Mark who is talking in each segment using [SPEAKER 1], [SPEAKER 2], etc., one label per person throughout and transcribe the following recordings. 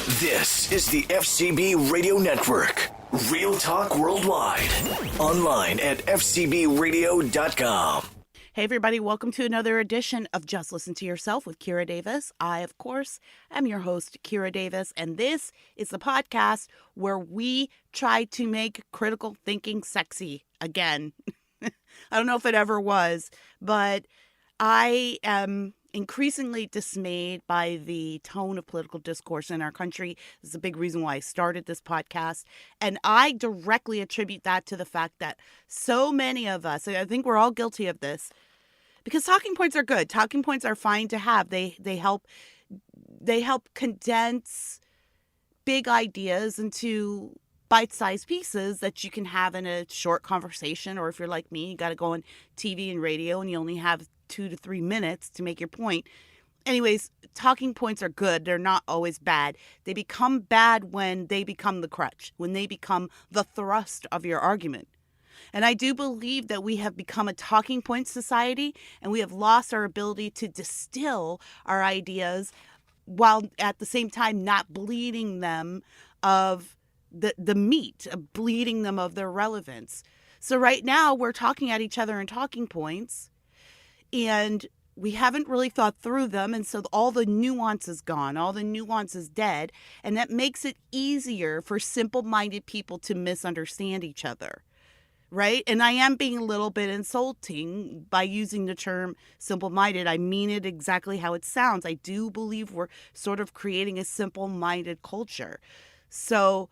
[SPEAKER 1] This is the FCB Radio Network. Real talk worldwide. Online at fcbradio.com.
[SPEAKER 2] Hey, everybody. Welcome to another edition of Just Listen to Yourself with Kira Davis. I, of course, am your host, Kira Davis, and this is the podcast where we try to make critical thinking sexy again. I don't know if it ever was, but I am increasingly dismayed by the tone of political discourse in our country. This is a big reason why I started this podcast. And I directly attribute that to the fact that so many of us, I think we're all guilty of this, because talking points are good. Talking points are fine to have. They help condense big ideas into bite-sized pieces that you can have in a short conversation. Or if you're like me, you got to go on TV and radio and you only have 2 to 3 minutes to make your point. Anyways, talking points are good. They're not always bad. They become bad when they become the crutch, when they become the thrust of your argument. And I do believe that we have become a talking point society, and we have lost our ability to distill our ideas while at the same time not bleeding them of the meat, bleeding them of their relevance. So right now we're talking at each other in talking points, and we haven't really thought through them. And so all the nuance is gone, all the nuance is dead. And that makes it easier for simple-minded people to misunderstand each other, right? And I am being a little bit insulting by using the term simple-minded. I mean it exactly how it sounds. I do believe we're sort of creating a simple-minded culture. So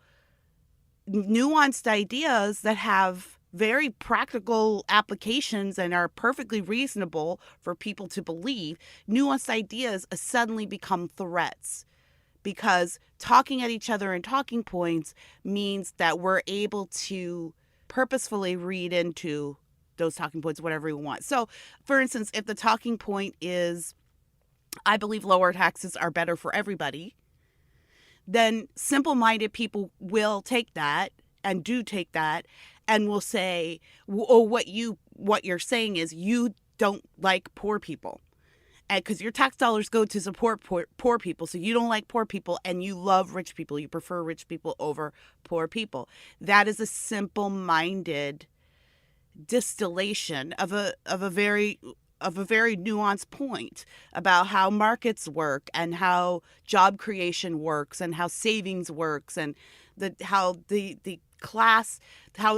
[SPEAKER 2] nuanced ideas that have very practical applications and are perfectly reasonable for people to believe, nuanced ideas suddenly become threats, because talking at each other in talking points means that we're able to purposefully read into those talking points whatever we want. So, for instance, if the talking point is, I believe lower taxes are better for everybody, then simple-minded people will take that and do take that and will say, oh, what you're saying is you don't like poor people, and because your tax dollars go to support poor people, so you don't like poor people and you love rich people. You prefer rich people over poor people. That is a simple-minded distillation of a very nuanced point about how markets work and how job creation works and how savings works and how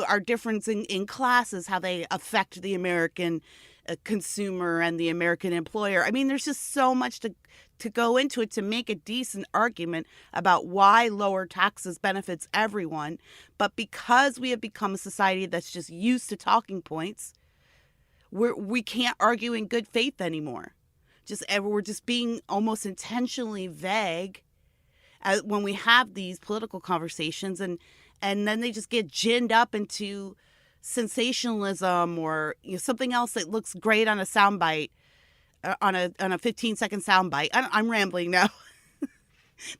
[SPEAKER 2] our difference in classes, how they affect the American consumer and the American employer. I mean, there's just so much to go into it to make a decent argument about why lower taxes benefits everyone. But because we have become a society that's just used to talking points, we can't argue in good faith anymore. We're just being almost intentionally vague when we have these political conversations, and then they just get ginned up into sensationalism or something else that looks great on a soundbite, on a 15-second soundbite. I'm rambling now.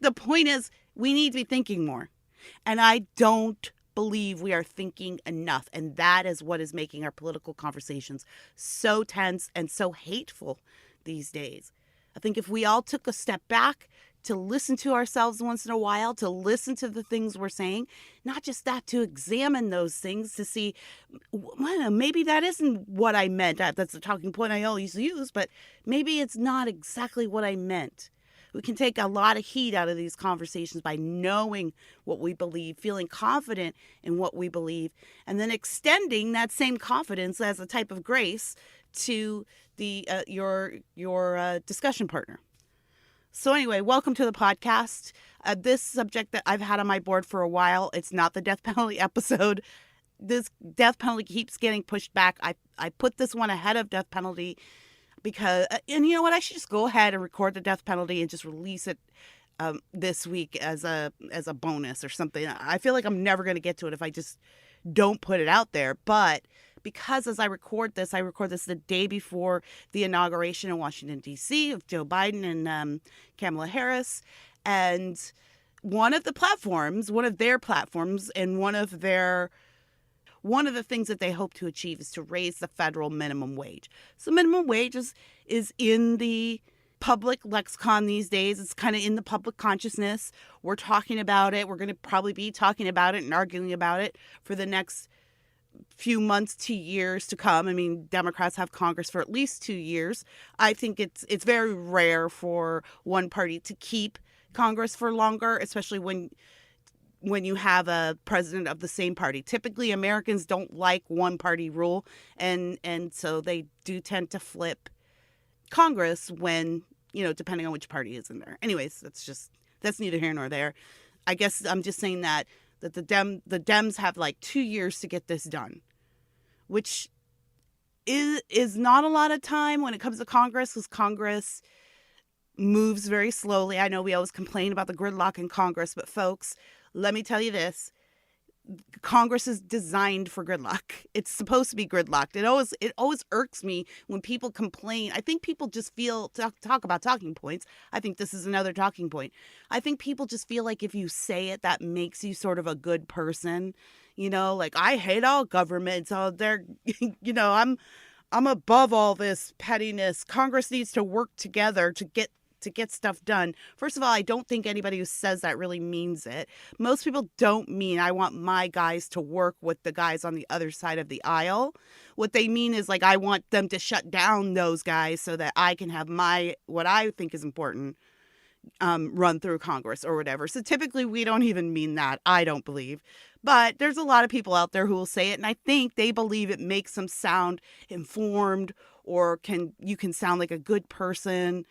[SPEAKER 2] The point is, we need to be thinking more, and I don't believe we are thinking enough, and that is what is making our political conversations so tense and so hateful these days. I think if we all took a step back to listen to ourselves once in a while, to listen to the things we're saying, not just that, to examine those things to see, well, maybe that isn't what I meant. That's the talking point I always use, but maybe it's not exactly what I meant. We can take a lot of heat out of these conversations by knowing what we believe, feeling confident in what we believe, and then extending that same confidence as a type of grace to your discussion partner. So anyway, welcome to the podcast. This subject that I've had on my board for a while, it's not the death penalty episode. This death penalty keeps getting pushed back. I put this one ahead of death penalty because, and you know what, I should just go ahead and record the death penalty and just release it this week as a bonus or something. I feel like I'm never going to get to it if I just don't put it out there. But because as I record this the day before the inauguration in Washington, D.C. of Joe Biden and Kamala Harris. And one of their platforms, and one of the things that they hope to achieve is to raise the federal minimum wage. So minimum wage is in the public lexicon these days. It's kind of in the public consciousness. We're talking about it. We're going to probably be talking about it and arguing about it for the next few months to years to come. I mean, Democrats have Congress for at least 2 years. I think it's very rare for one party to keep Congress for longer, especially when you have a president of the same party. Typically, Americans don't like one party rule, and so they do tend to flip Congress when, depending on which party is in there. Anyways, that's neither here nor there. I guess I'm just saying that the Dems have like 2 years to get this done, which is not a lot of time when it comes to Congress, because Congress moves very slowly. I know we always complain about the gridlock in Congress, but folks, let me tell you this. Congress is designed for gridlock. It's supposed to be gridlocked. It always irks me when people complain. I think people just feel, talk about talking points. I think this is another talking point. I think people just feel like if you say it, that makes you sort of a good person. Like, I hate all government. So they're, I'm above all this pettiness. Congress needs to work together to get stuff done. First of all, I don't think anybody who says that really means it. Most people don't mean I want my guys to work with the guys on the other side of the aisle. What they mean is, like, I want them to shut down those guys so that I can have what I think is important run through Congress or whatever. So typically we don't even mean that, I don't believe. But there's a lot of people out there who will say it, and I think they believe it makes them sound informed, or you can sound like a good person.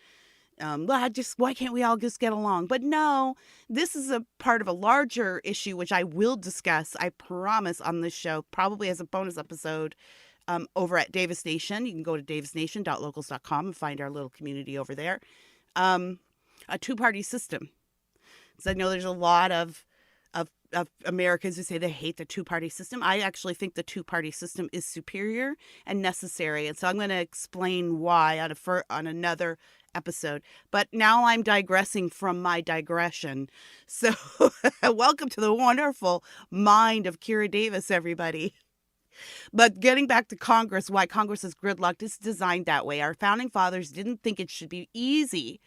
[SPEAKER 2] Why can't we all just get along? But no, this is a part of a larger issue, which I will discuss, I promise, on this show, probably as a bonus episode over at Davis Nation. You can go to davisnation.locals.com and find our little community over there. A two-party system. So I know there's a lot of Americans who say they hate the two-party system. I actually think the two-party system is superior and necessary. And so I'm going to explain why on another episode. But now I'm digressing from my digression. So welcome to the wonderful mind of Kira Davis, everybody. But getting back to Congress, why Congress is gridlocked, it's designed that way. Our founding fathers didn't think it should be easy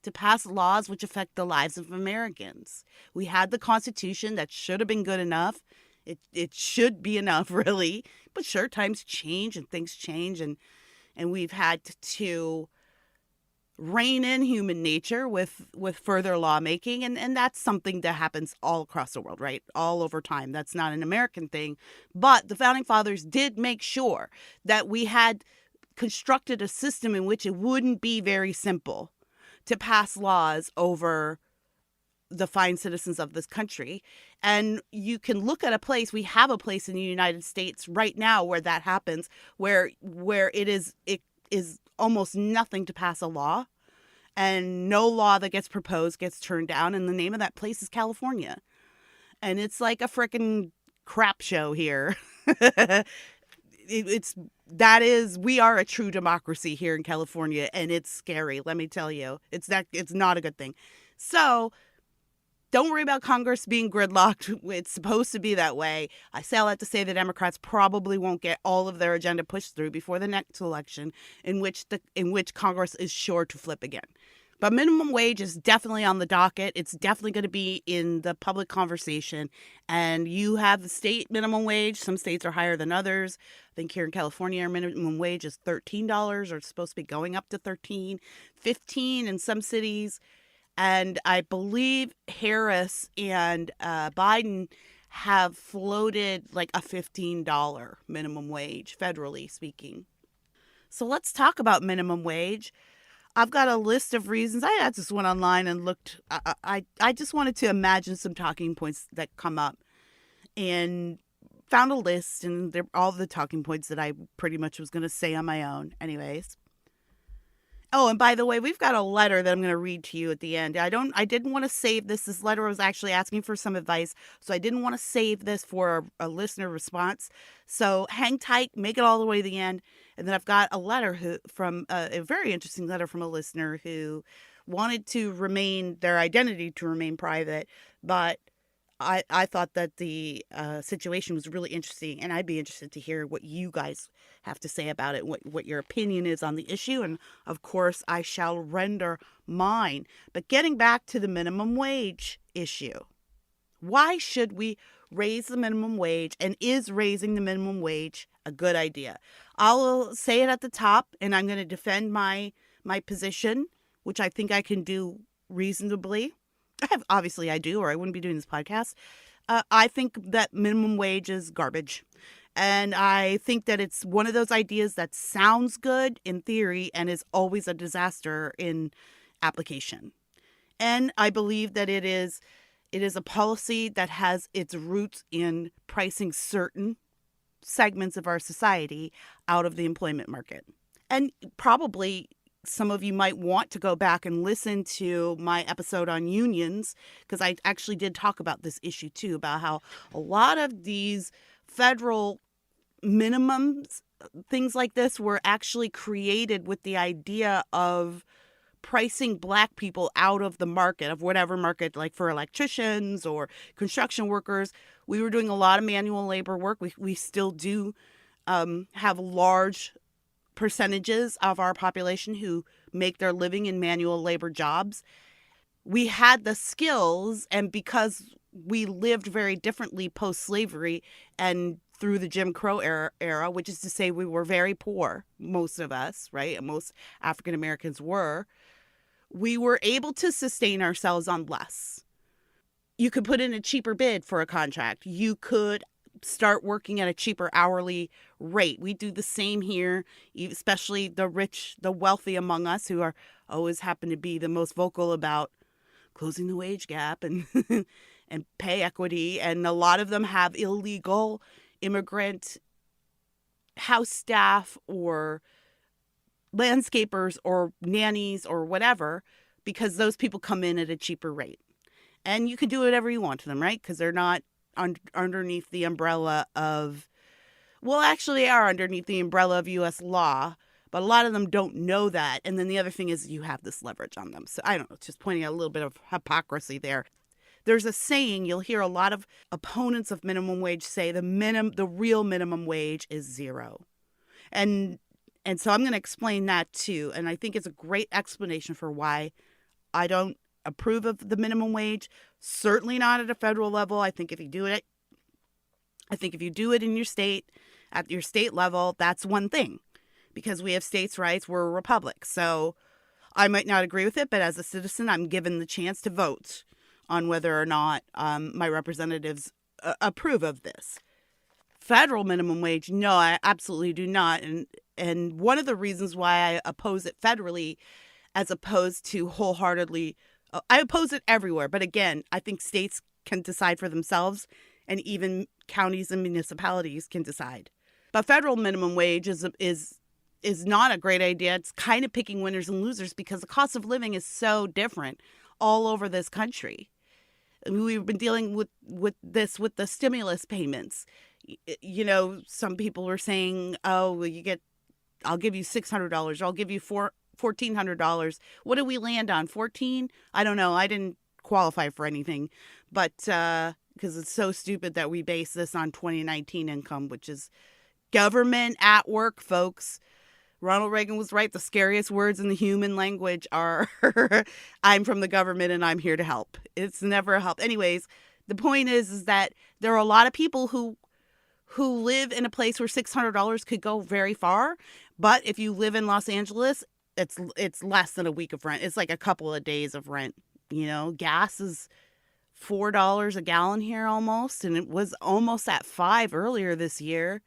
[SPEAKER 2] to pass laws which affect the lives of Americans. We had the Constitution that should have been good enough. It should be enough, really. But sure, times change and things change, and we've had to rein in human nature with further lawmaking, and that's something that happens all across the world, right? All over time. That's not an American thing. But the founding fathers did make sure that we had constructed a system in which it wouldn't be very simple to pass laws over the fine citizens of this country. And you can look at a place, we have a place in the United States right now where that happens, where it is almost nothing to pass a law, and no law that gets proposed gets turned down. And the name of that place is California. And it's like a frickin' crap show here. We are a true democracy here in California, and it's scary, let me tell you. It's not a good thing. So don't worry about Congress being gridlocked. It's supposed to be that way. I say all that to say the Democrats probably won't get all of their agenda pushed through before the next election, in which Congress is sure to flip again. But minimum wage is definitely on the docket. It's definitely going to be in the public conversation. And you have the state minimum wage. Some states are higher than others. I think here in California, our minimum wage is $13, or it's supposed to be going up to $13, $15 in some cities. And I believe Harris and Biden have floated like a $15 minimum wage, federally speaking. So let's talk about minimum wage. I've got a list of reasons. I just went online and looked. I just wanted to imagine some talking points that come up, and found a list, and they're all the talking points that I pretty much was going to say on my own. Anyways. Oh, and by the way, we've got a letter that I'm going to read to you at the end. I didn't want to save this. This letter was actually asking for some advice, so I didn't want to save this for a listener response. So hang tight, make it all the way to the end. And then I've got a letter from a very interesting letter from a listener who wanted their identity to remain private, but I thought that the situation was really interesting, and I'd be interested to hear what you guys have to say about it, what your opinion is on the issue, and of course I shall render mine. But getting back to the minimum wage issue, why should we raise the minimum wage, and is raising the minimum wage a good idea? I'll say it at the top, and I'm going to defend my position, which I think I can do reasonably. Obviously I do, or I wouldn't be doing this podcast. I think that minimum wage is garbage. And I think that it's one of those ideas that sounds good in theory and is always a disaster in application. And I believe that it is a policy that has its roots in pricing certain segments of our society out of the employment market. And probably some of you might want to go back and listen to my episode on unions, because I actually did talk about this issue too, about how a lot of these federal minimums, things like this, were actually created with the idea of pricing Black people out of the market, of whatever market, like for electricians or construction workers. We were doing a lot of manual labor work. We still do have large percentages of our population who make their living in manual labor jobs. We had the skills, and because we lived very differently post-slavery and through the Jim Crow era, which is to say we were very poor, most of us, right? And most African Americans were. We were able to sustain ourselves on less. You could put in a cheaper bid for a contract. You could start working at a cheaper hourly rate. We do the same here, especially the rich, the wealthy among us, who are always happen to be the most vocal about closing the wage gap and and pay equity. And a lot of them have illegal immigrant house staff or landscapers or nannies or whatever, because those people come in at a cheaper rate. And you can do whatever you want to them, right? Because they're not underneath the umbrella of, well, actually they are underneath the umbrella of U.S. law, but a lot of them don't know that. And then the other thing is you have this leverage on them. So I don't know, just pointing out a little bit of hypocrisy there. There's a saying, you'll hear a lot of opponents of minimum wage say the real minimum wage is zero. And so I'm going to explain that too. And I think it's a great explanation for why I don't approve of the minimum wage. Certainly not at a federal level. I think if you do it in your state, at your state level, that's one thing, because we have states' rights. We're a republic. So I might not agree with it, but as a citizen, I'm given the chance to vote on whether or not my representatives approve of this. Federal minimum wage, no, I absolutely do not. And one of the reasons why I oppose it federally as opposed to wholeheartedly, I oppose it everywhere. But again, I think states can decide for themselves, and even counties and municipalities can decide. But federal minimum wage is not a great idea. It's kind of picking winners and losers because the cost of living is so different all over this country. We've been dealing with this with the stimulus payments. You know, some people were saying, oh, I'll give you $600, or I'll give you $1,400. What did we land on? 14? I don't know. I didn't qualify for anything, but because it's so stupid that we base this on 2019 income, which is government at work, folks. Ronald Reagan was right. The scariest words in the human language are I'm from the government and I'm here to help. It's never a help. Anyways, the point is that there are a lot of people who live in a place where $600 could go very far. But if you live in Los Angeles, it's less than a week of rent. It's like a couple of days of rent. You know, gas is $4 a gallon here almost, and it was almost at $5 earlier this year.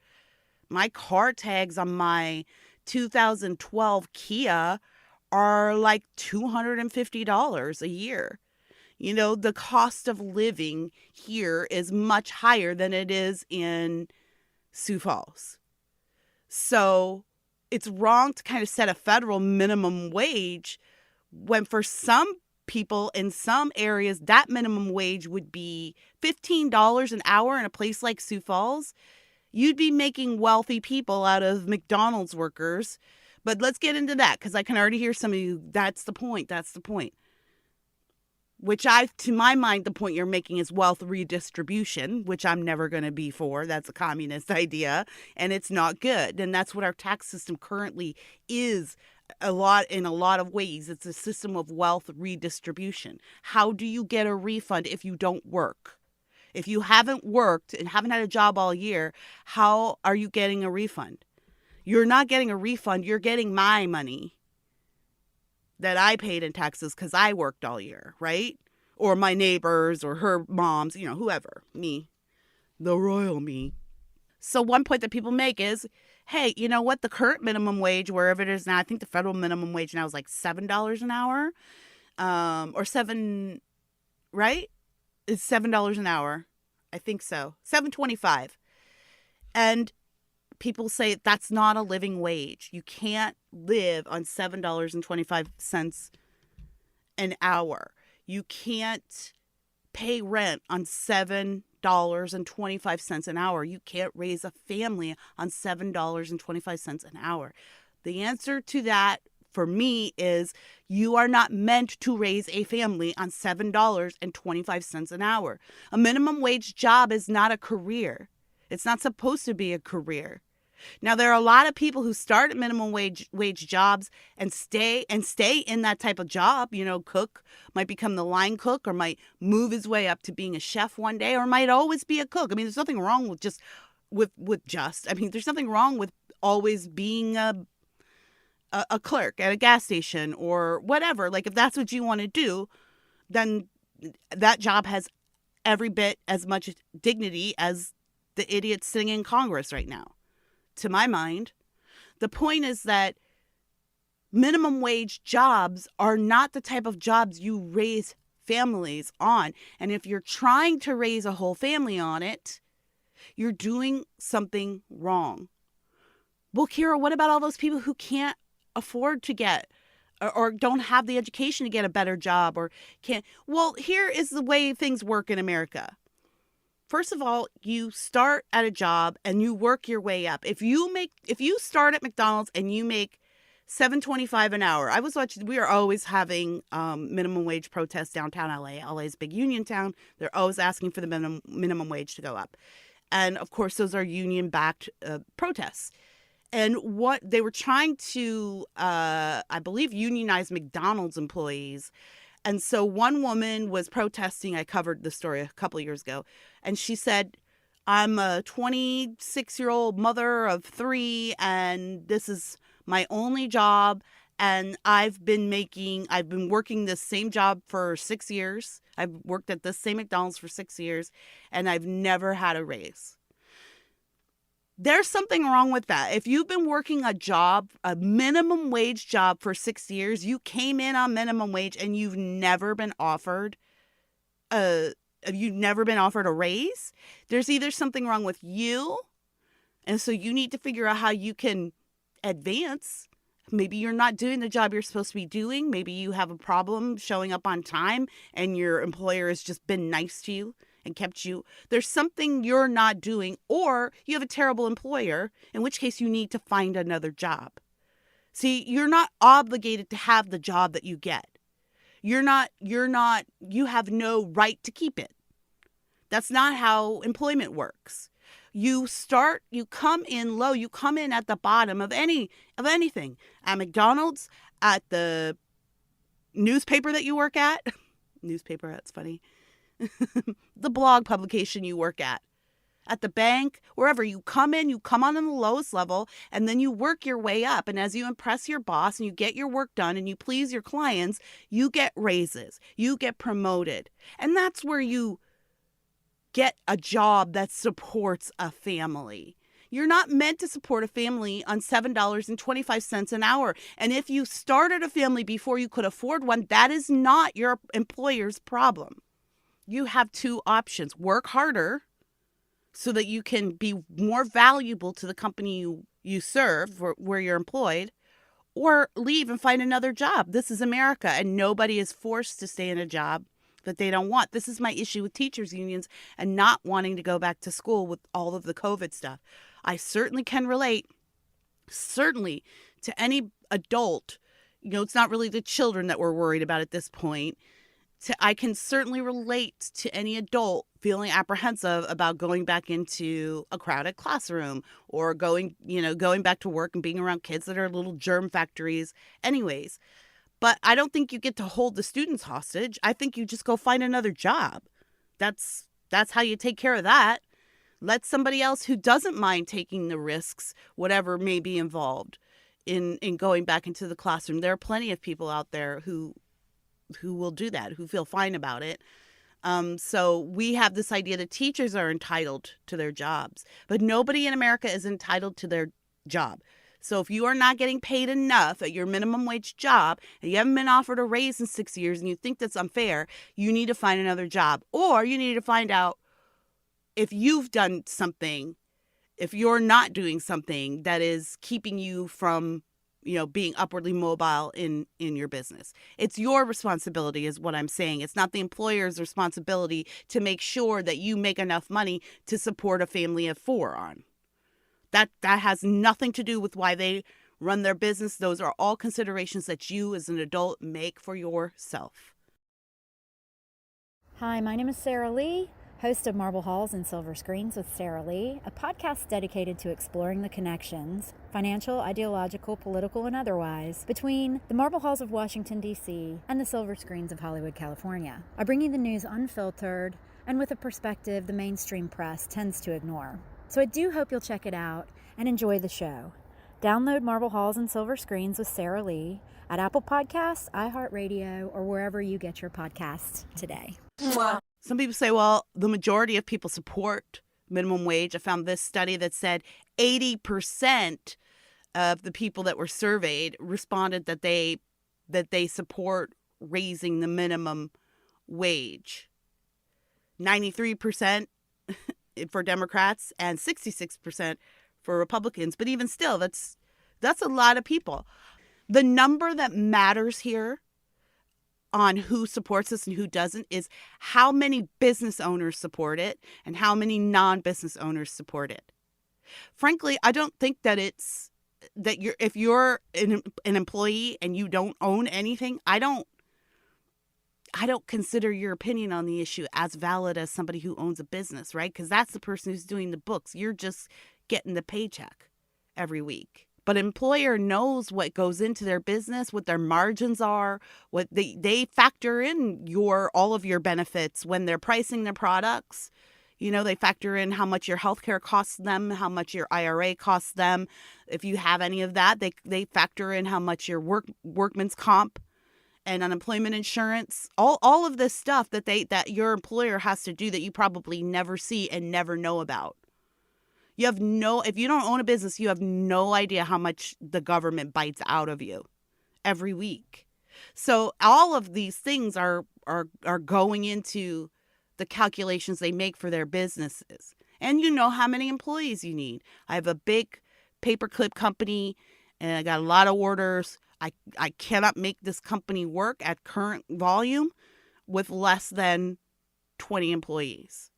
[SPEAKER 2] My car tags on my 2012 Kia are like $250 a year. You know, the cost of living here is much higher than it is in Sioux Falls. So it's wrong to kind of set a federal minimum wage when for some people in some areas that minimum wage would be $15 an hour in a place like Sioux Falls. You'd be making wealthy people out of McDonald's workers. But let's get into that, because I can already hear some of you. That's the point. to my mind, the point you're making is wealth redistribution, which I'm never going to be for. That's a communist idea, and it's not good. And that's what our tax system currently is in a lot of ways. It's a system of wealth redistribution. How do you get a refund if you don't work? If you haven't worked and haven't had a job all year, how are you getting a refund? You're not getting a refund. You're getting my money that I paid in taxes because I worked all year, right? Or my neighbors or her moms, whoever, me, the royal me. So one point that people make is, hey, you know what? The current minimum wage, wherever it is now, I think the federal minimum wage now is like $7 an hour, or $7, right? It's $7 an hour. I think so. $7.25. And people say that's not a living wage. You can't live on $7.25 an hour. You can't pay rent on $7.25 an hour. You can't raise a family on $7.25 an hour. The answer to that for me is you are not meant to raise a family on $7.25 an hour. A minimum wage job is not a career. It's not supposed to be a career. Now, there are a lot of people who start at minimum wage jobs and stay in that type of job. Cook might become the line cook, or might move his way up to being a chef one day, or might always be a cook. I mean, there's nothing wrong with there's nothing wrong with always being a clerk at a gas station or whatever. Like, if that's what you want to do, then that job has every bit as much dignity as the idiots sitting in Congress right now. To my mind, the point is that minimum wage jobs are not the type of jobs you raise families on. And if you're trying to raise a whole family on it, you're doing something wrong. Well, Kira, what about all those people who can't afford to get or don't have the education to get a better job or can't? Well, here is the way things work in America. First of all, you start at a job and you work your way up. If you start at McDonald's and you make $7.25 an hour, we are always having minimum wage protests downtown LA. LA is a big union town. They're always asking for the minimum wage to go up. And of course, those are union-backed protests. And what they were trying to, I believe, unionize McDonald's employees. And so one woman was protesting. I covered the story a couple of years ago. And she said, I'm a 26-year-old mother of 3, and this is my only job. And I've been working this same job for 6 years. I've worked at this same McDonald's for 6 years, and I've never had a raise. There's something wrong with that. If you've been working a minimum wage job for 6 years, you came in on minimum wage and you've never been offered a raise, there's either something wrong with you, and so you need to figure out how you can advance. Maybe you're not doing the job you're supposed to be doing. Maybe you have a problem showing up on time and your employer has just been nice to you and kept you. There's something you're not doing, or you have a terrible employer, in which case you need to find another job. See, you're not obligated to have the job that you get. You have no right to keep it. That's not how employment works. You come in low, you come in at the bottom of anything. At McDonald's, at the newspaper that you work at. Newspaper, that's funny. The blog publication you work at the bank, wherever you come on the lowest level, and then you work your way up. And as you impress your boss and you get your work done and you please your clients, you get raises, you get promoted. And that's where you get a job that supports a family. You're not meant to support a family on $7.25 an hour. And if you started a family before you could afford one, that is not your employer's problem. You have two options: work harder so that you can be more valuable to the company you serve, where you're employed, or leave and find another job. This is America, and nobody is forced to stay in a job that they don't want. This is my issue with teachers' unions and not wanting to go back to school with all of the COVID stuff. I certainly can relate, certainly, to any adult. It's not really the children that we're worried about at this point. I can certainly relate to any adult feeling apprehensive about going back into a crowded classroom or going back to work and being around kids that are little germ factories anyways. But I don't think you get to hold the students hostage. I think you just go find another job. That's how you take care of that. Let somebody else who doesn't mind taking the risks, whatever may be involved in going back into the classroom. There are plenty of people out there who will do that, who feel fine about it. So we have this idea that teachers are entitled to their jobs, but nobody in America is entitled to their job. So if you are not getting paid enough at your minimum wage job and you haven't been offered a raise in 6 years and you think that's unfair, you need to find another job, or you need to find out if you've done something, if you're not doing something that is keeping you from, being upwardly mobile in your business. It's your responsibility is what I'm saying. It's not the employer's responsibility to make sure that you make enough money to support a family of 4 on. That has nothing to do with why they run their business. Those are all considerations that you as an adult make for yourself.
[SPEAKER 3] Hi, my name is Sarah Lee, host of Marble Halls and Silver Screens with Sarah Lee, a podcast dedicated to exploring the connections, financial, ideological, political, and otherwise, between the Marble Halls of Washington, D.C. and the Silver Screens of Hollywood, California. I bring you the news unfiltered and with a perspective the mainstream press tends to ignore. So I do hope you'll check it out and enjoy the show. Download Marble Halls and Silver Screens with Sarah Lee at Apple Podcasts, iHeartRadio, or wherever you get your podcasts today.
[SPEAKER 2] Some people say, well, the majority of people support minimum wage. I found this study that said 80% of the people that were surveyed responded that they support raising the minimum wage. 93% for Democrats and 66% for Republicans. But even still, that's a lot of people. The number that matters here on who supports this and who doesn't is how many business owners support it and how many non-business owners support it. Frankly, I don't think that it's that if you're an employee and you don't own anything, I don't consider your opinion on the issue as valid as somebody who owns a business, right? Because that's the person who's doing the books. You're just getting the paycheck every week. But an employer knows what goes into their business, what their margins are, what they factor in all of your benefits when they're pricing their products. They factor in how much your healthcare costs them, how much your IRA costs them. If you have any of that, they factor in how much your workman's comp and unemployment insurance, all of this stuff that your employer has to do that you probably never see and never know about. If you don't own a business, you have no idea how much the government bites out of you every week. So all of these things are going into the calculations they make for their businesses. And you know how many employees you need. I have a big paperclip company and I got a lot of orders. I cannot make this company work at current volume with less than 20 employees.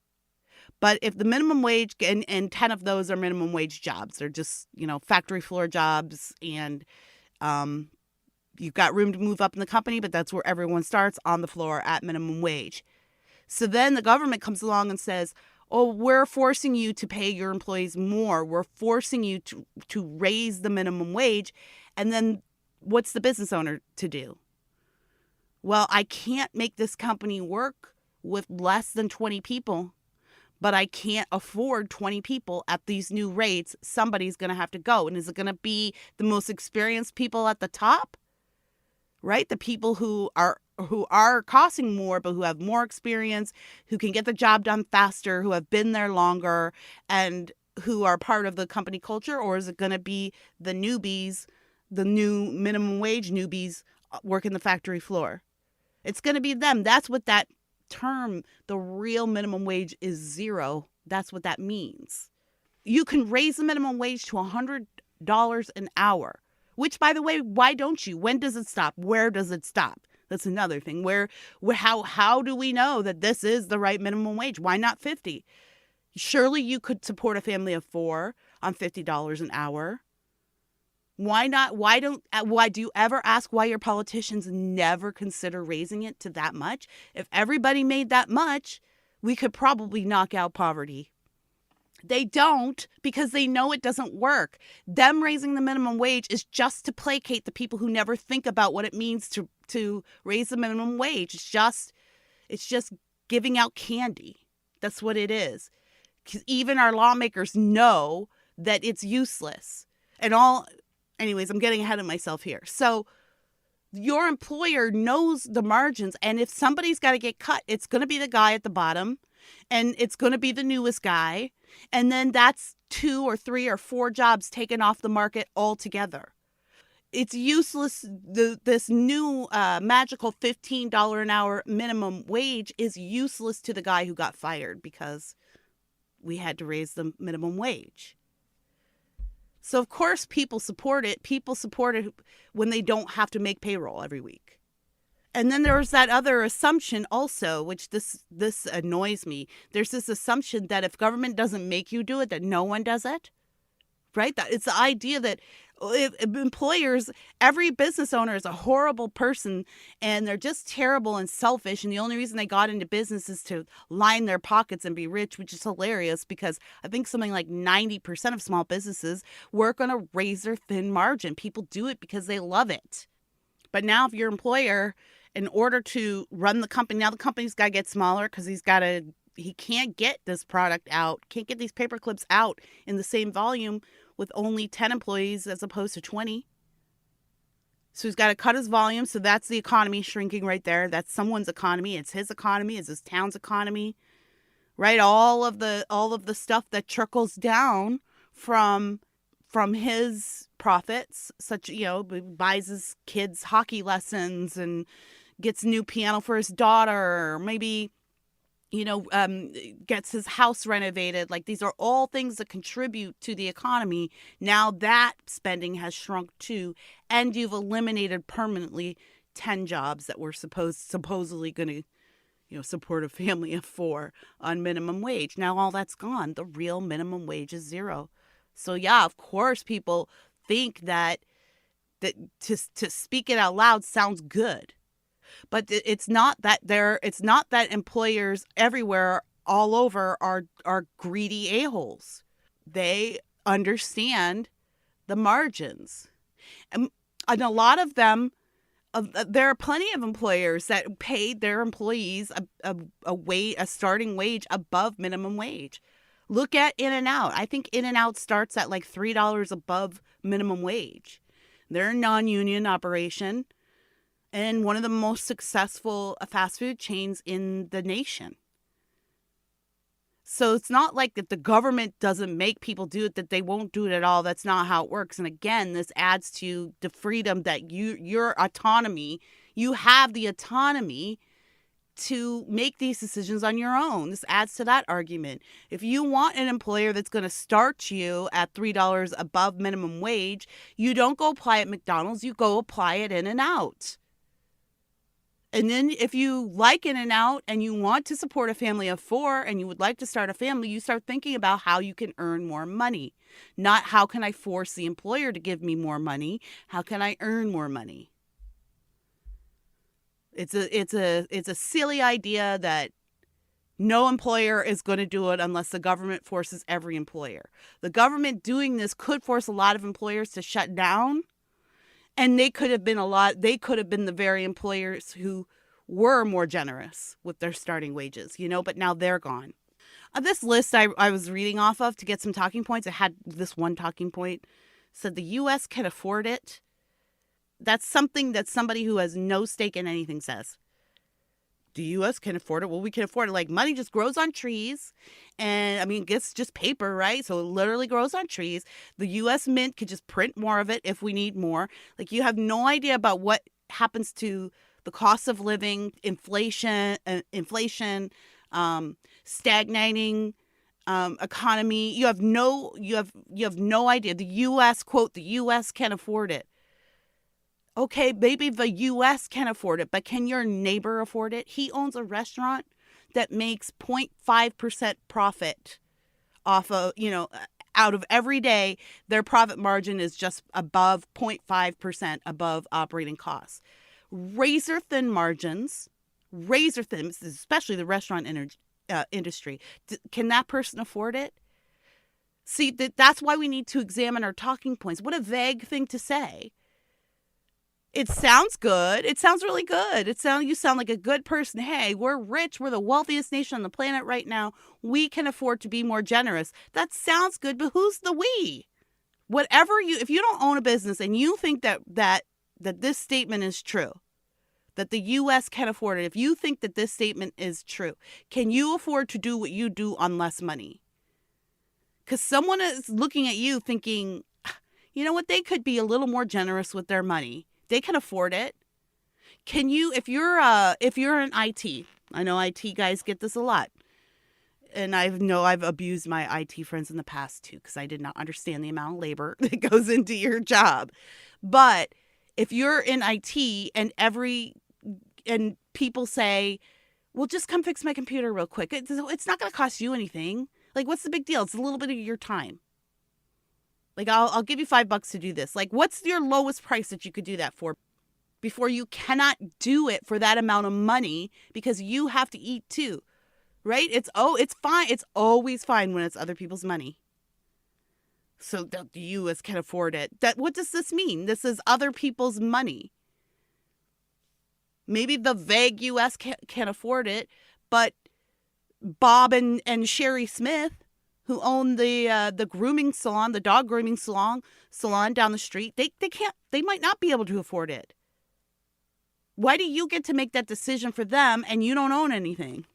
[SPEAKER 2] But if the minimum wage, and 10 of those are minimum wage jobs, they're just, factory floor jobs, and you've got room to move up in the company, but that's where everyone starts, on the floor at minimum wage. So then the government comes along and says, oh, we're forcing you to pay your employees more. We're forcing you to raise the minimum wage. And then what's the business owner to do? Well, I can't make this company work with less than 20 people. But I can't afford 20 people at these new rates. Somebody's going to have to go. And is it going to be the most experienced people at the top? Right? The people who are costing more, but who have more experience, who can get the job done faster, who have been there longer, and who are part of the company culture? Or is it going to be the newbies, the new minimum wage newbies working the factory floor? It's going to be them. That's what that term, the real minimum wage is zero. That's what that means. You can raise the minimum wage to $100 an hour, which, by the way, why don't you? When does it stop? Where does it stop? That's another thing. How do we know that this is the right minimum wage? Why not 50? Surely you could support a family of 4 on $50 an hour. Why not? Why do you ever ask why your politicians never consider raising it to that much? If everybody made that much, we could probably knock out poverty. They don't, because they know it doesn't work. Them raising the minimum wage is just to placate the people who never think about what it means to raise the minimum wage. It's just giving out candy. That's what it is. 'Cause even our lawmakers know that it's useless. Anyways, I'm getting ahead of myself here. So your employer knows the margins, and if somebody's got to get cut, it's going to be the guy at the bottom, and it's going to be the newest guy. And then that's 2 or 3 or 4 jobs taken off the market altogether. It's useless. This new magical $15 an hour minimum wage is useless to the guy who got fired because we had to raise the minimum wage. So, of course, people support it. People support it when they don't have to make payroll every week. And then there's that other assumption also, which this annoys me. There's this assumption that if government doesn't make you do it, that no one does it, right? That it's the idea that if employers, every business owner is a horrible person and they're just terrible and selfish. And the only reason they got into business is to line their pockets and be rich, which is hilarious because I think something like 90% of small businesses work on a razor thin margin. People do it because they love it. But now if your employer, in order to run the company, now the company's got to get smaller because he can't get this product out, can't get these paper clips out in the same volume with only 10 employees as opposed to 20. So he's got to cut his volume. So that's the economy shrinking right there. That's someone's economy. It's his economy. It's his town's economy, right? All of the stuff that trickles down from his profits, such, buys his kids hockey lessons and gets a new piano for his daughter, or maybe gets his house renovated. Like, these are all things that contribute to the economy. Now that spending has shrunk too, and you've eliminated permanently 10 jobs that were supposedly going to, support a family of 4 on minimum wage. Now all that's gone. The real minimum wage is 0. So yeah, of course people think that to speak it out loud sounds good. But it's not that employers everywhere all over are greedy a-holes. They understand the margins. And a lot of them, there are plenty of employers that paid their employees a starting wage above minimum wage. Look at In-N-Out. I think In-N-Out starts at like $3 above minimum wage. They're a non-union operation and one of the most successful fast food chains in the nation. So it's not like that the government doesn't make people do it, that they won't do it at all. That's not how it works. And again, this adds to the freedom that your autonomy, you have the autonomy to make these decisions on your own. This adds to that argument. If you want an employer that's going to start you at $3 above minimum wage, you don't go apply at McDonald's, you go apply at In-N-Out. And then if you like In-N-Out and you want to support a family of 4 and you would like to start a family, you start thinking about how you can earn more money. Not how can I force the employer to give me more money? How can I earn more money? It's a silly idea that no employer is going to do it unless the government forces every employer. The government doing this could force a lot of employers to shut down. And they could have been the very employers who were more generous with their starting wages, but now they're gone. This list I was reading off of to get some talking points, it had this one talking point, said the U.S. can afford it. That's something that somebody who has no stake in anything says. The U.S. can afford it. Well, we can afford it. Like, money just grows on trees. And, it's just paper, right? So it literally grows on trees. The U.S. Mint could just print more of it if we need more. Like, you have no idea about what happens to the cost of living, inflation, stagnating economy. You have no idea. The U.S., quote, the U.S. can afford it. Okay, maybe the U.S. can afford it, but can your neighbor afford it? He owns a restaurant that makes 0.5% profit off of, out of every day, their profit margin is just above 0.5% above operating costs. Razor thin margins, razor thin, especially the restaurant industry. Can that person afford it? See, that's why we need to examine our talking points. What a vague thing to say. It sounds good. It sounds really good. You sound like a good person. Hey, we're rich. We're the wealthiest nation on the planet right now. We can afford to be more generous. That sounds good, but who's the we? If you don't own a business and you think that this statement is true, that the U.S. can afford it, if you think that this statement is true, can you afford to do what you do on less money? Because someone is looking at you thinking, you know what, they could be a little more generous with their money. They can afford it. Can you, if you're in IT, I know IT guys get this a lot. And I've abused my IT friends in the past too, because I did not understand the amount of labor that goes into your job. But if you're in IT and people say, well, just come fix my computer real quick. It's not going to cost you anything. Like, what's the big deal? It's a little bit of your time. Like, I'll give you $5 to do this. Like, what's your lowest price that you could do that for before you cannot do it for that amount of money because you have to eat too, right? It's fine. It's always fine when it's other people's money. So the U.S. can afford it. What does this mean? This is other people's money. Maybe the vague U.S. can afford it, but Bob and Sherry Smith, who own the grooming salon, the dog grooming salon down the street, they might not be able to afford it. Why do you get to make that decision for them and you don't own anything?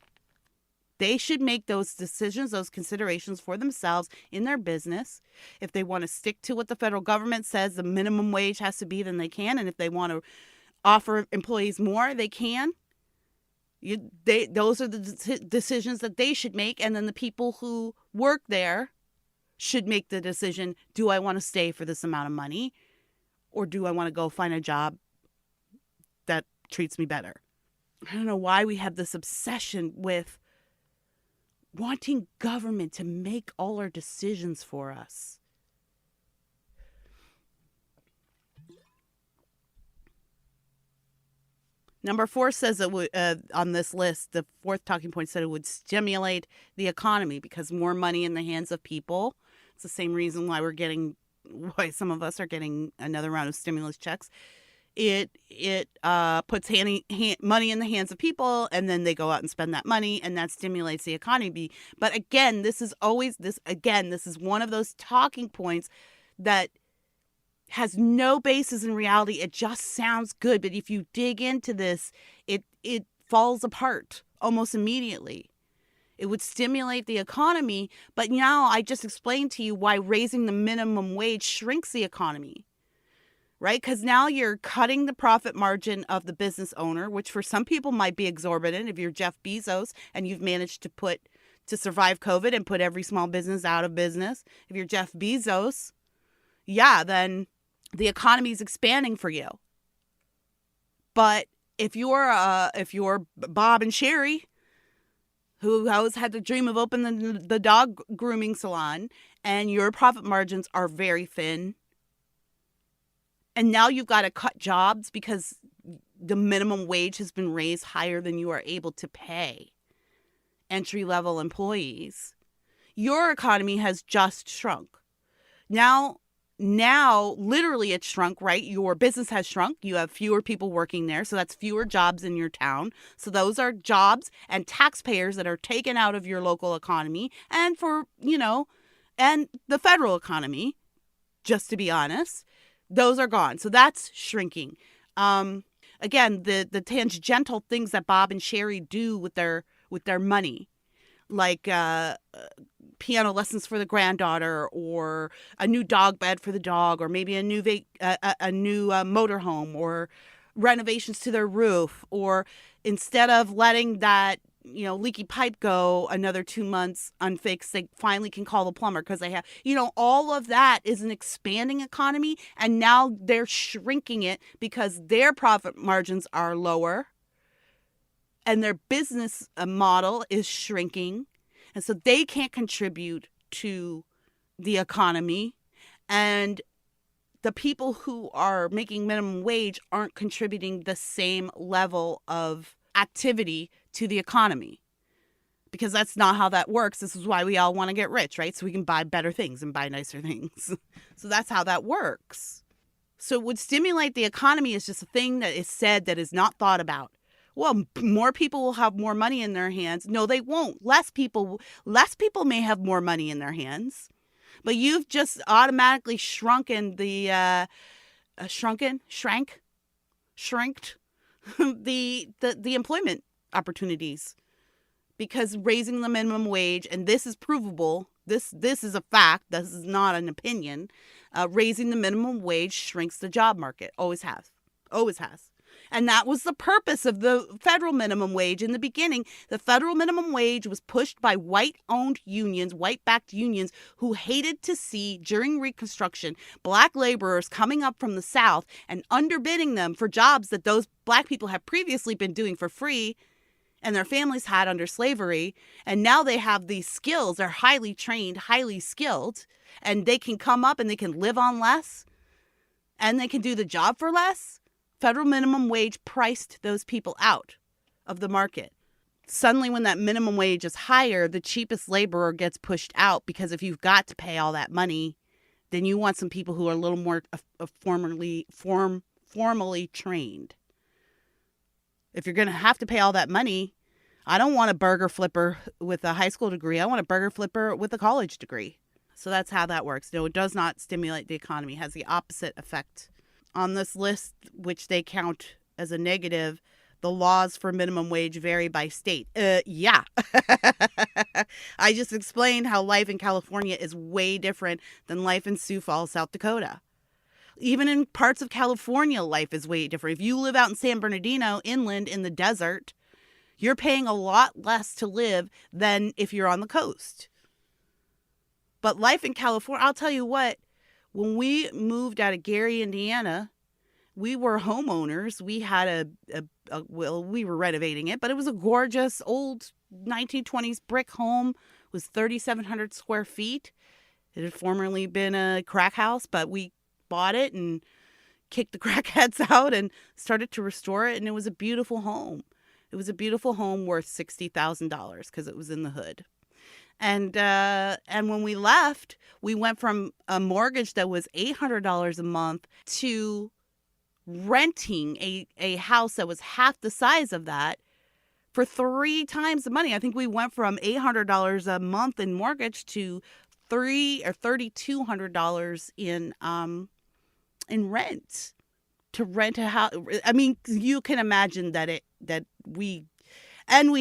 [SPEAKER 2] They should make those decisions, those considerations for themselves in their business. If they want to stick to what the federal government says the minimum wage has to be, then they can. And if they want to offer employees more, they can. Those are the decisions that they should make, and then the people who work there should make the decision, do I want to stay for this amount of money, or do I want to go find a job that treats me better? I don't know why we have this obsession with wanting government to make all our decisions for us. Number 4 says it would, on this list, the fourth talking point said it would stimulate the economy because more money in the hands of people. It's the same reason why some of us are getting another round of stimulus checks. It puts money in the hands of people, and then they go out and spend that money, and that stimulates the economy. But again, this is one of those talking points that has no basis in reality. It just sounds good, but if you dig into this, it falls apart almost immediately. It would stimulate the economy, but now I just explained to you why raising the minimum wage shrinks the economy, right? Because now you're cutting the profit margin of the business owner, which for some people might be exorbitant. If you're Jeff Bezos and you've managed to survive COVID and put every small business out of business, if you're Jeff Bezos, then the economy is expanding for you. But if you're Bob and Sherry, who always had the dream of opening the dog grooming salon, and your profit margins are very thin, and now you've got to cut jobs because the minimum wage has been raised higher than you are able to pay entry-level employees, your economy has just shrunk. Now, literally it's shrunk, right? Your business has shrunk. You have fewer people working there. So that's fewer jobs in your town. So those are jobs and taxpayers that are taken out of your local economy and and the federal economy, just to be honest, those are gone. So that's shrinking. Again, the tangential things that Bob and Sherry do with their money, like piano lessons for the granddaughter, or a new dog bed for the dog, or maybe a new motorhome, or renovations to their roof, or instead of letting that leaky pipe go another 2 months unfixed, they finally can call the plumber because they have all of that is an expanding economy, and now they're shrinking it because their profit margins are lower and their business model is shrinking. And so they can't contribute to the economy, and the people who are making minimum wage aren't contributing the same level of activity to the economy. Because that's not how that works. This is why we all want to get rich, right? So we can buy better things and buy nicer things. So that's how that works. So it would stimulate the economy is just a thing that is said that is not thought about. Well, more people will have more money in their hands. No, they won't. Less people may have more money in their hands. But you've just automatically shrunken the shrinked the employment opportunities, because raising the minimum wage, and this is provable, this is a fact, this is not an opinion, raising the minimum wage shrinks the job market. Always has. And that was the purpose of the federal minimum wage in the beginning. The federal minimum wage was pushed by white-owned unions, white-backed unions, who hated to see, during Reconstruction, black laborers coming up from the South and underbidding them for jobs that those black people have previously been doing for free and their families had under slavery. And now they have these skills. They're highly trained, highly skilled, and they can come up and they can live on less and they can do the job for less. Federal minimum wage priced those people out of the market. Suddenly, when that minimum wage is higher, the cheapest laborer gets pushed out, because if you've got to pay all that money, then you want some people who are a little more formally trained. If you're going to have to pay all that money, I don't want a burger flipper with a high school degree. I want a burger flipper with a college degree. So that's how that works. No, it does not stimulate the economy. It has the opposite effect. On this list, which they count as a negative, the laws for minimum wage vary by state. Yeah. I just explained how life in California is way different than life in Sioux Falls, South Dakota. Even in parts of California, life is way different. If you live out in San Bernardino, inland in the desert, you're paying a lot less to live than if you're on the coast. But life in California, I'll tell you what, when we moved out of Gary, Indiana, we were homeowners. We had we were renovating it, but it was a gorgeous old 1920s brick home. It was 3,700 square feet. It had formerly been a crack house, but we bought it and kicked the crackheads out and started to restore it, and it was a beautiful home. It was a beautiful home worth $60,000 because it was in the hood. And when we left, we went from a mortgage that was $800 a month to renting a house that was half the size of that for 3 times the money. I think we went from $800 a month in mortgage to $3,200 in rent, to rent a house. I mean, you can imagine that we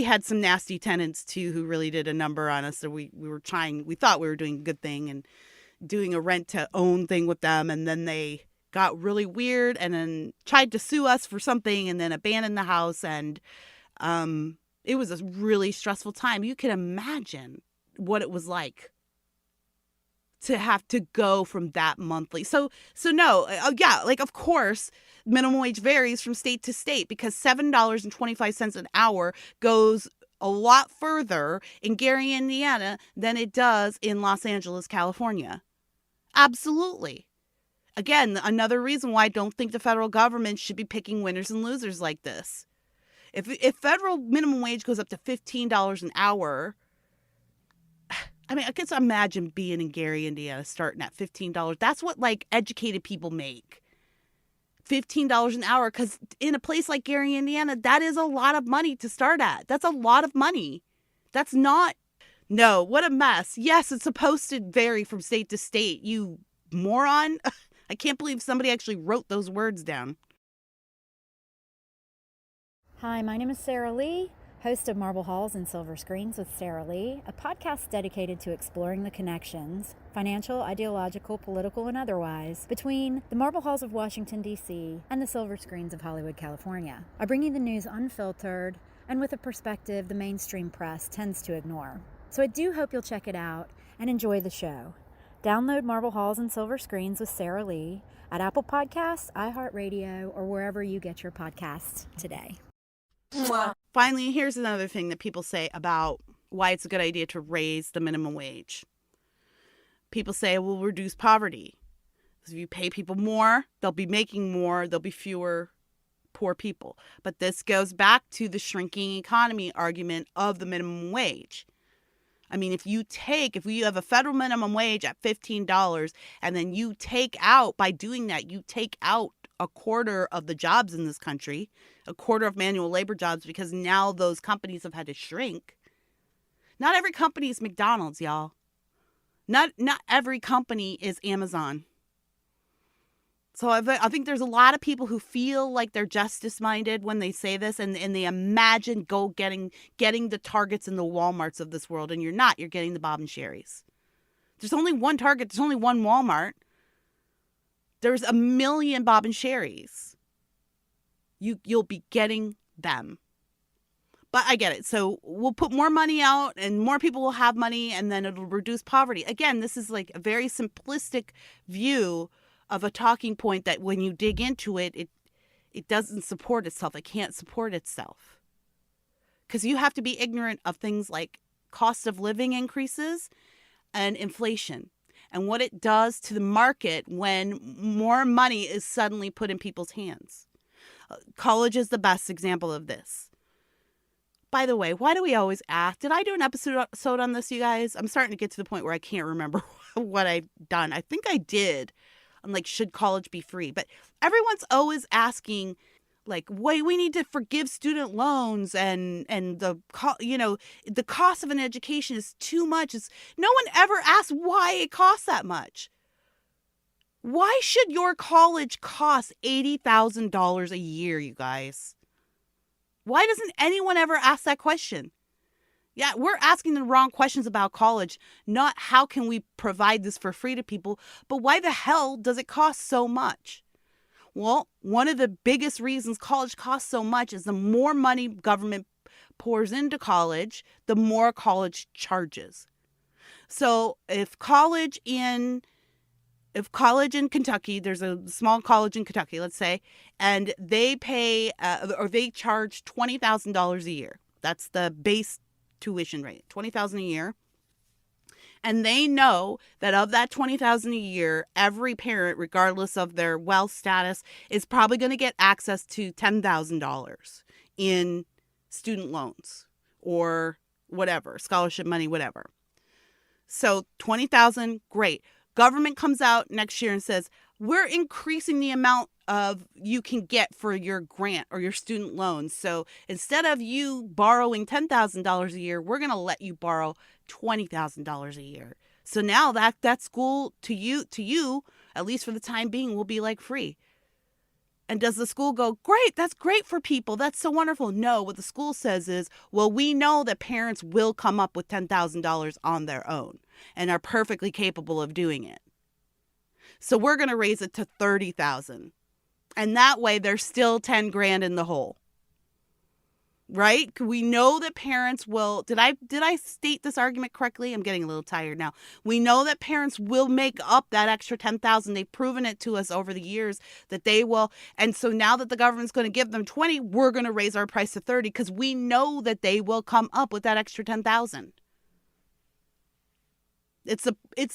[SPEAKER 2] had some nasty tenants too who really did a number on us. So we thought we were doing a good thing and doing a rent to own thing with them, and then they got really weird and then tried to sue us for something and then abandoned the house, and it was a really stressful time. You can imagine what it was like to have to go from that monthly. So no, yeah, like, of course, minimum wage varies from state to state, because $7.25 an hour goes a lot further in Gary, Indiana than it does in Los Angeles, California. Absolutely. Again, another reason why I don't think the federal government should be picking winners and losers like this. If federal minimum wage goes up to $15 an hour, I mean, I guess imagine being in Gary, Indiana, starting at $15. That's what, like, educated people make. $15 an hour, because in a place like Gary, Indiana, that is a lot of money to start at. That's a lot of money. That's not... No, what a mess. Yes, it's supposed to vary from state to state, you moron. I can't believe somebody actually wrote those words down.
[SPEAKER 3] Hi, my name is Sarah Lee, host of Marble Halls and Silver Screens with Sarah Lee, a podcast dedicated to exploring the connections, financial, ideological, political, and otherwise, between the Marble Halls of Washington, D.C. and the Silver Screens of Hollywood, California. I bring you the news unfiltered and with a perspective the mainstream press tends to ignore. So I do hope you'll check it out and enjoy the show. Download Marble Halls and Silver Screens with Sarah Lee at Apple Podcasts, iHeartRadio, or wherever you get your podcasts today.
[SPEAKER 2] Finally, here's another thing that people say about why it's a good idea to raise the minimum wage. People say it will reduce poverty. If you pay people more, they'll be making more, there'll be fewer poor people. But this goes back to the shrinking economy argument of the minimum wage. I mean, if you have a federal minimum wage at $15 and then you take out, by doing that, you take out a quarter of the jobs in this country, a quarter of manual labor jobs, because now those companies have had to shrink. Not every company is McDonald's, y'all. Not every company is Amazon. So I think there's a lot of people who feel like they're justice-minded when they say this, and they imagine getting the Targets and the Walmarts of this world, and you're not. You're getting the Bob and Sherry's. There's only one Target. There's only one Walmart. There's a million Bob and Sherry's. You'll be getting them. But I get it. So we'll put more money out and more people will have money, and then it'll reduce poverty. Again, this is like a very simplistic view of a talking point that when you dig into it, it doesn't support itself. It can't support itself. Because you have to be ignorant of things like cost of living increases and inflation and what it does to the market when more money is suddenly put in people's hands. College is the best example of this. By the way, why do we always ask? Did I do an episode on this, you guys? I'm starting to get to the point where I can't remember what I've done. I think I did. I'm like, should college be free? But everyone's always asking, like, wait, we need to forgive student loans and the cost of an education is too much. No one ever asks why it costs that much. Why should your college cost $80,000 a year, you guys? Why doesn't anyone ever ask that question? Yeah, we're asking the wrong questions about college, not how can we provide this for free to people, but why the hell does it cost so much? Well, one of the biggest reasons college costs so much is the more money government pours into college, the more college charges. So if college in Kentucky, there's a small college in Kentucky, let's say, and they pay or they charge $20,000 a year. That's the base tuition rate, $20,000 a year. And they know that of that $20,000 a year, every parent, regardless of their wealth status, is probably going to get access to $10,000 in student loans or whatever, scholarship money, whatever. So $20,000, great. Government comes out next year and says, we're increasing the amount of you can get for your grant or your student loans. So instead of you borrowing $10,000 a year, we're going to let you borrow $20,000 a year. So now that school to you, at least for the time being, will be like free. And does the school go, great, that's great for people, that's so wonderful? No, what the school says is, well, we know that parents will come up with $10,000 on their own and are perfectly capable of doing it. So we're going to raise it to $30,000. And that way they're still 10 grand in the hole. Right? We know that parents will, did I state this argument correctly? I'm getting a little tired now. We know that parents will make up that extra 10,000. They've proven it to us over the years that they will. And so now that the government's going to give them 20, we're going to raise our price to 30 because we know that they will come up with that extra 10,000. It's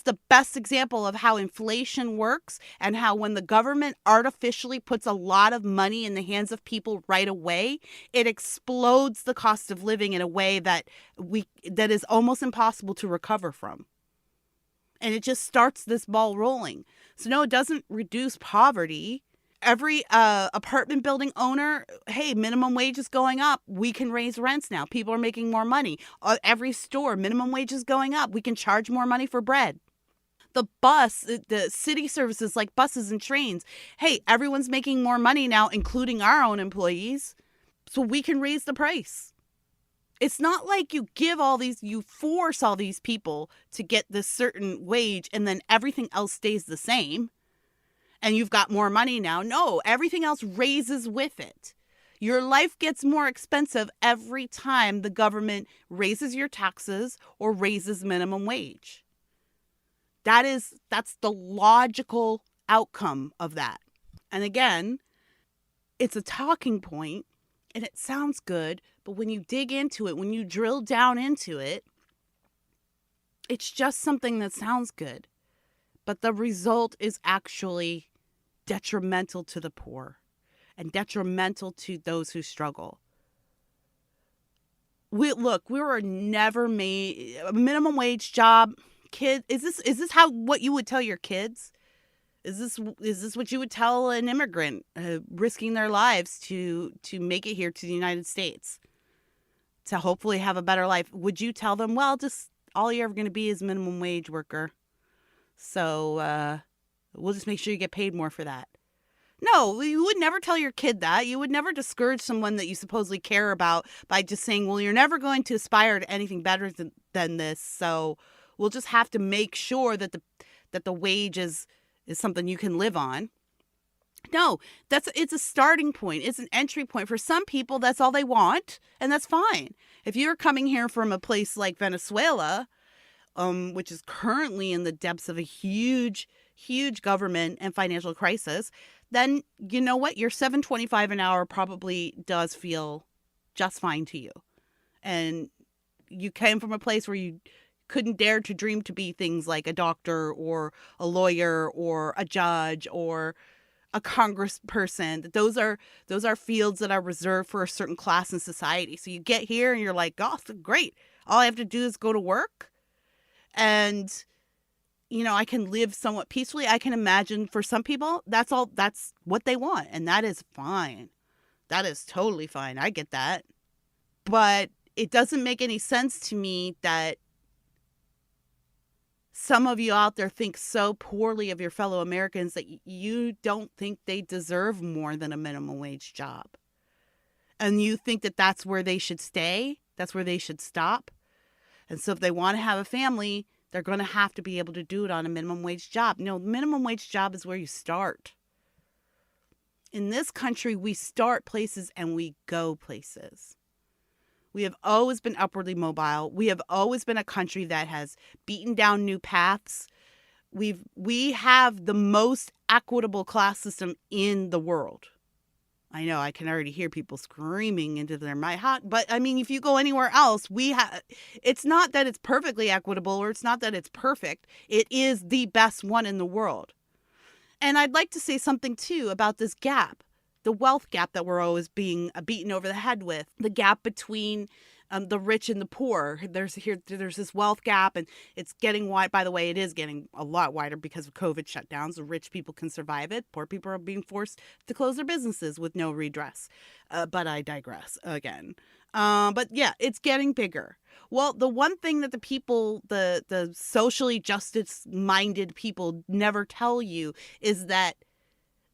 [SPEAKER 2] the best example of how inflation works and how when the government artificially puts a lot of money in the hands of people right away, it explodes the cost of living in a way that is almost impossible to recover from. And it just starts this ball rolling. So no, it doesn't reduce poverty. Every apartment building owner, hey, minimum wage is going up. We can raise rents now. People are making more money. Every store, minimum wage is going up. We can charge more money for bread. The city services like buses and trains. Hey, everyone's making more money now, including our own employees. So we can raise the price. It's not like you force all these people to get this certain wage and then everything else stays the same. And you've got more money now. No, everything else raises with it. Your life gets more expensive every time the government raises your taxes or raises minimum wage. That's the logical outcome of that. And again, it's a talking point and it sounds good, but when you dig into it, when you drill down into it, it's just something that sounds good. but the result is actually detrimental to the poor and detrimental to those who struggle. We were never made a minimum wage job. Kid, is this what you would tell your kids? Is this what you would tell an immigrant risking their lives to make it here to the United States to hopefully have a better life? Would you tell them, well, just all you're ever going to be is minimum wage worker, so we'll just make sure you get paid more for that? No, you would never tell your kid that. You would never discourage someone that you supposedly care about by just saying, well, you're never going to aspire to anything better than this, so we'll just have to make sure that the wage is something you can live on. No, it's a starting point. It's an entry point. For some people, that's all they want, and that's fine. If you're coming here from a place like Venezuela, which is currently in the depths of a huge government and financial crisis, then you know what? Your $7.25 an hour probably does feel just fine to you. And you came from a place where you couldn't dare to dream to be things like a doctor or a lawyer or a judge or a congressperson. Those are fields that are reserved for a certain class in society. So you get here and you're like, oh, great. All I have to do is go to work and I can live somewhat peacefully. I can imagine for some people, that's what they want. And that is fine. That is totally fine. I get that. But it doesn't make any sense to me that some of you out there think so poorly of your fellow Americans that you don't think they deserve more than a minimum wage job. And you think that that's where they should stay. That's where they should stop. And so if they want to have a family, they're going to have to be able to do it on a minimum wage job. No, the minimum wage job is where you start. In this country, we start places and we go places. We have always been upwardly mobile. We have always been a country that has beaten down new paths. We have the most equitable class system in the world. I know I can already hear people screaming into their mic. But I mean, if you go anywhere else, it's not that it's perfectly equitable or it's not that it's perfect. It is the best one in the world. And I'd like to say something too about this gap, the wealth gap that we're always being beaten over the head with, the gap between the rich and the poor. There's this wealth gap, and it's getting wide. By the way, it is getting a lot wider because of COVID shutdowns. The rich people can survive it. Poor people are being forced to close their businesses with no redress. But I digress again. But yeah, it's getting bigger. Well, the one thing that the people, the socially justice-minded people never tell you is that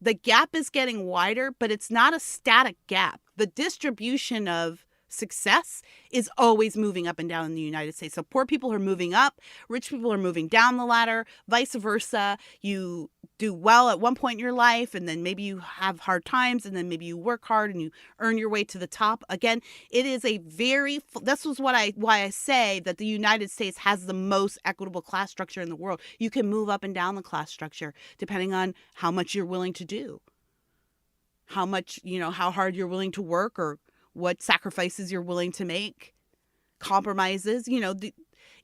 [SPEAKER 2] the gap is getting wider, but it's not a static gap. The distribution of success is always moving up and down in the United States. So poor people are moving up, rich people are moving down the ladder, vice versa. You do well at one point in your life, and then maybe you have hard times, and then maybe you work hard and you earn your way to the top. Again, it is this was why I say that the United States has the most equitable class structure in the world. You can move up and down the class structure depending on how much you're willing to do, how much, how hard you're willing to work, or what sacrifices you're willing to make, compromises.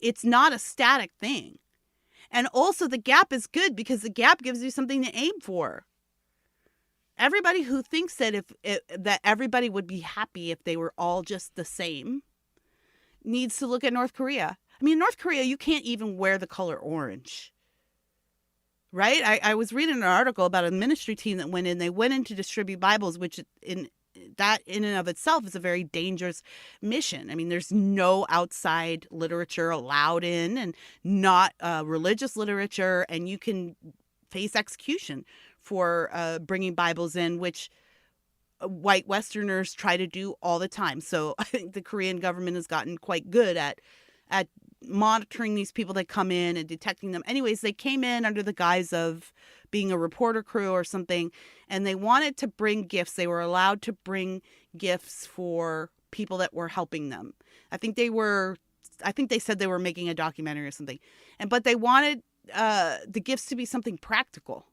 [SPEAKER 2] It's not a static thing. And also the gap is good because the gap gives you something to aim for. Everybody who thinks that that everybody would be happy if they were all just the same needs to look at North Korea. I mean, in North Korea, you can't even wear the color orange. Right? I was reading an article about a ministry team that went in. They went in to distribute Bibles, which in and of itself is a very dangerous mission. I mean, there's no outside literature allowed in, and not religious literature, and you can face execution for bringing Bibles in, which white Westerners try to do all the time. So I think the Korean government has gotten quite good at monitoring these people that come in and detecting them. Anyways, they came in under the guise of being a reporter crew or something, and they wanted to bring gifts. They were allowed to bring gifts for people that were helping them. I think they said they were making a documentary or something. But they wanted the gifts to be something practical.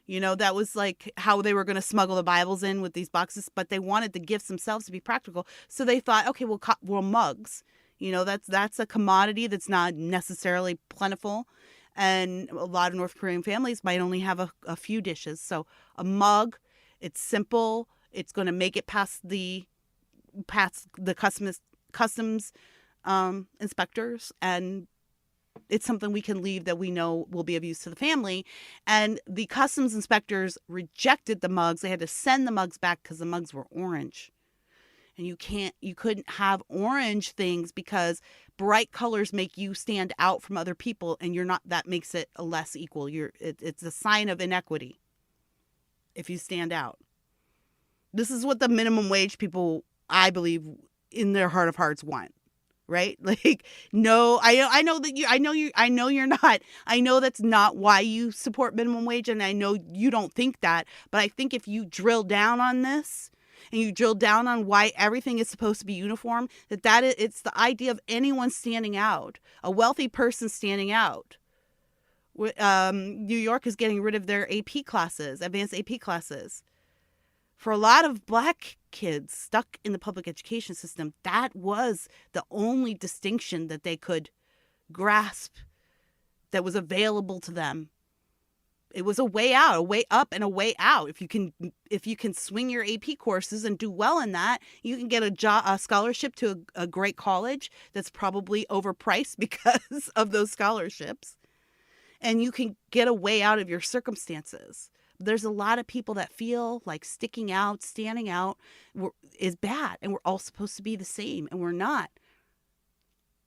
[SPEAKER 2] That was like how they were going to smuggle the Bibles in with these boxes, but they wanted the gifts themselves to be practical. So they thought, okay, well, mugs. That's a commodity that's not necessarily plentiful. And a lot of North Korean families might only have a few dishes. So a mug, it's simple. It's going to make it past the customs inspectors, and it's something we can leave that we know will be of use to the family. And the customs inspectors rejected the mugs. They had to send the mugs back because the mugs were orange. And you couldn't have orange things because bright colors make you stand out from other people, and that makes it a less equal. It's a sign of inequity if you stand out. This is what the minimum wage people, I believe, in their heart of hearts want. Right? Like, no, I know you're not. I know that's not why you support minimum wage, and I know you don't think that. But I think if you drill down on this, and you drill down on why everything is supposed to be uniform, it's the idea of anyone standing out, a wealthy person standing out. New York is getting rid of their AP classes, advanced AP classes. For a lot of Black kids stuck in the public education system, that was the only distinction that they could grasp that was available to them. It was a way out, a way up and a way out. If you can swing your AP courses and do well in that, you can get a scholarship to a great college that's probably overpriced because of those scholarships. And you can get a way out of your circumstances. There's a lot of people that feel like sticking out, standing out is bad, and we're all supposed to be the same, and we're not.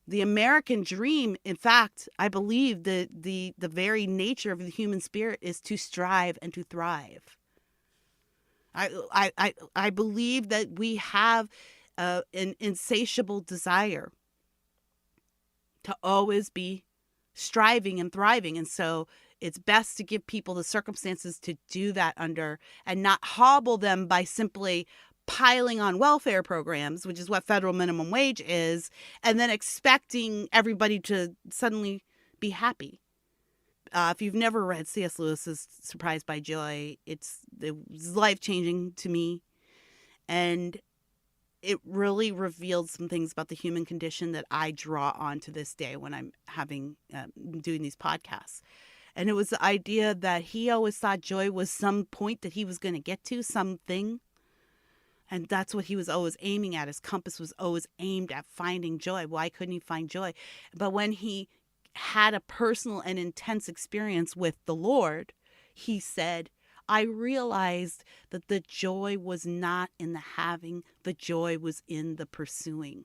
[SPEAKER 2] The American dream, in fact, I believe the very nature of the human spirit is to strive and to thrive. I believe that we have an insatiable desire to always be striving and thriving, and so it's best to give people the circumstances to do that under, and not hobble them by simply piling on welfare programs, which is what federal minimum wage is, and then expecting everybody to suddenly be happy. If you've never read C.S. Lewis's Surprised by Joy, it was life-changing to me, and it really revealed some things about the human condition that I draw on to this day when I'm doing these podcasts. And it was the idea that he always thought joy was some point that he was going to get to, something. And that's what he was always aiming at. His compass was always aimed at finding joy. Why couldn't he find joy? But when he had a personal and intense experience with the Lord, he said, I realized that the joy was not in the having, the joy was in the pursuing.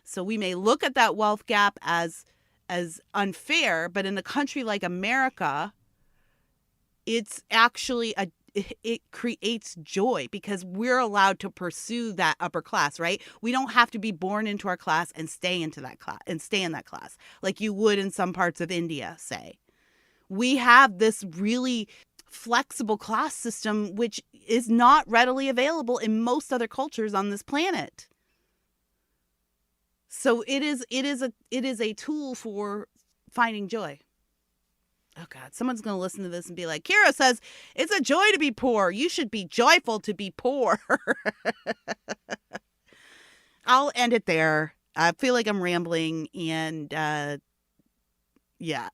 [SPEAKER 2] So we may look at that wealth gap as unfair, but in a country like America, it's actually it creates joy because we're allowed to pursue that upper class, right? We don't have to be born into our class and stay in that class like you would in some parts of India, say. We have this really flexible class system which is not readily available in most other cultures on this planet. So it is a tool for finding joy. Oh God, someone's going to listen to this and be like, Kira says it's a joy to be poor. You should be joyful to be poor. I'll end it there. I feel like I'm rambling, and yeah.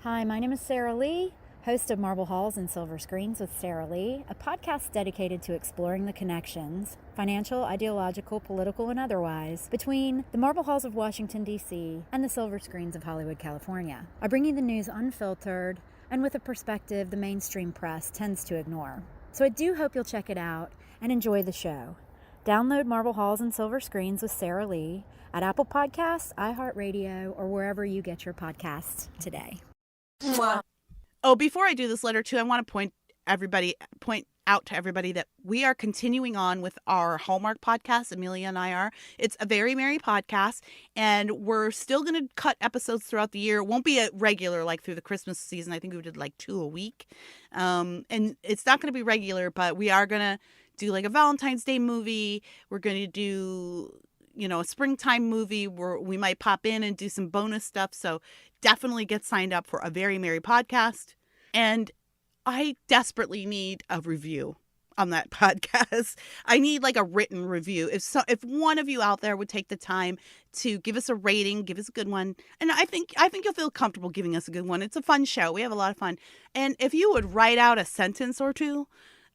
[SPEAKER 3] Hi, my name is Sarah Lee, host of Marble Halls and Silver Screens with Sarah Lee, a podcast dedicated to exploring the connections, financial, ideological, political, and otherwise, between the Marble Halls of Washington, D.C. and the Silver Screens of Hollywood, California. I bring you the news unfiltered and with a perspective the mainstream press tends to ignore. So I do hope you'll check it out and enjoy the show. Download Marble Halls and Silver Screens with Sarah Lee at Apple Podcasts, iHeartRadio, or wherever you get your podcasts today.
[SPEAKER 2] Oh, before I do this letter too, I want to point out to everybody that we are continuing on with our Hallmark podcast. Amelia and I are. It's a Very Merry podcast, and we're still going to cut episodes throughout the year. It won't be a regular like through the Christmas season. I think we did like 2 a week. And it's not going to be regular, but we are going to do like a Valentine's Day movie. We're going to do, a springtime movie where we might pop in and do some bonus stuff. So definitely get signed up for a Very Merry podcast. And I desperately need a review on that podcast. I need like a written review. If one of you out there would take the time to give us a rating, give us a good one, and I think you'll feel comfortable giving us a good one. It's a fun show. We have a lot of fun. And if you would write out a sentence or two,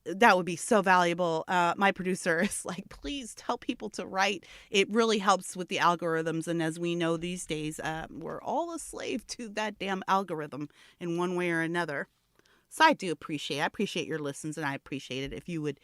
[SPEAKER 2] that would be so valuable. My producer is like, please tell people to write. It really helps with the algorithms. And as we know these days, we're all a slave to that damn algorithm in one way or another. So I appreciate your listens, and I appreciate it if you would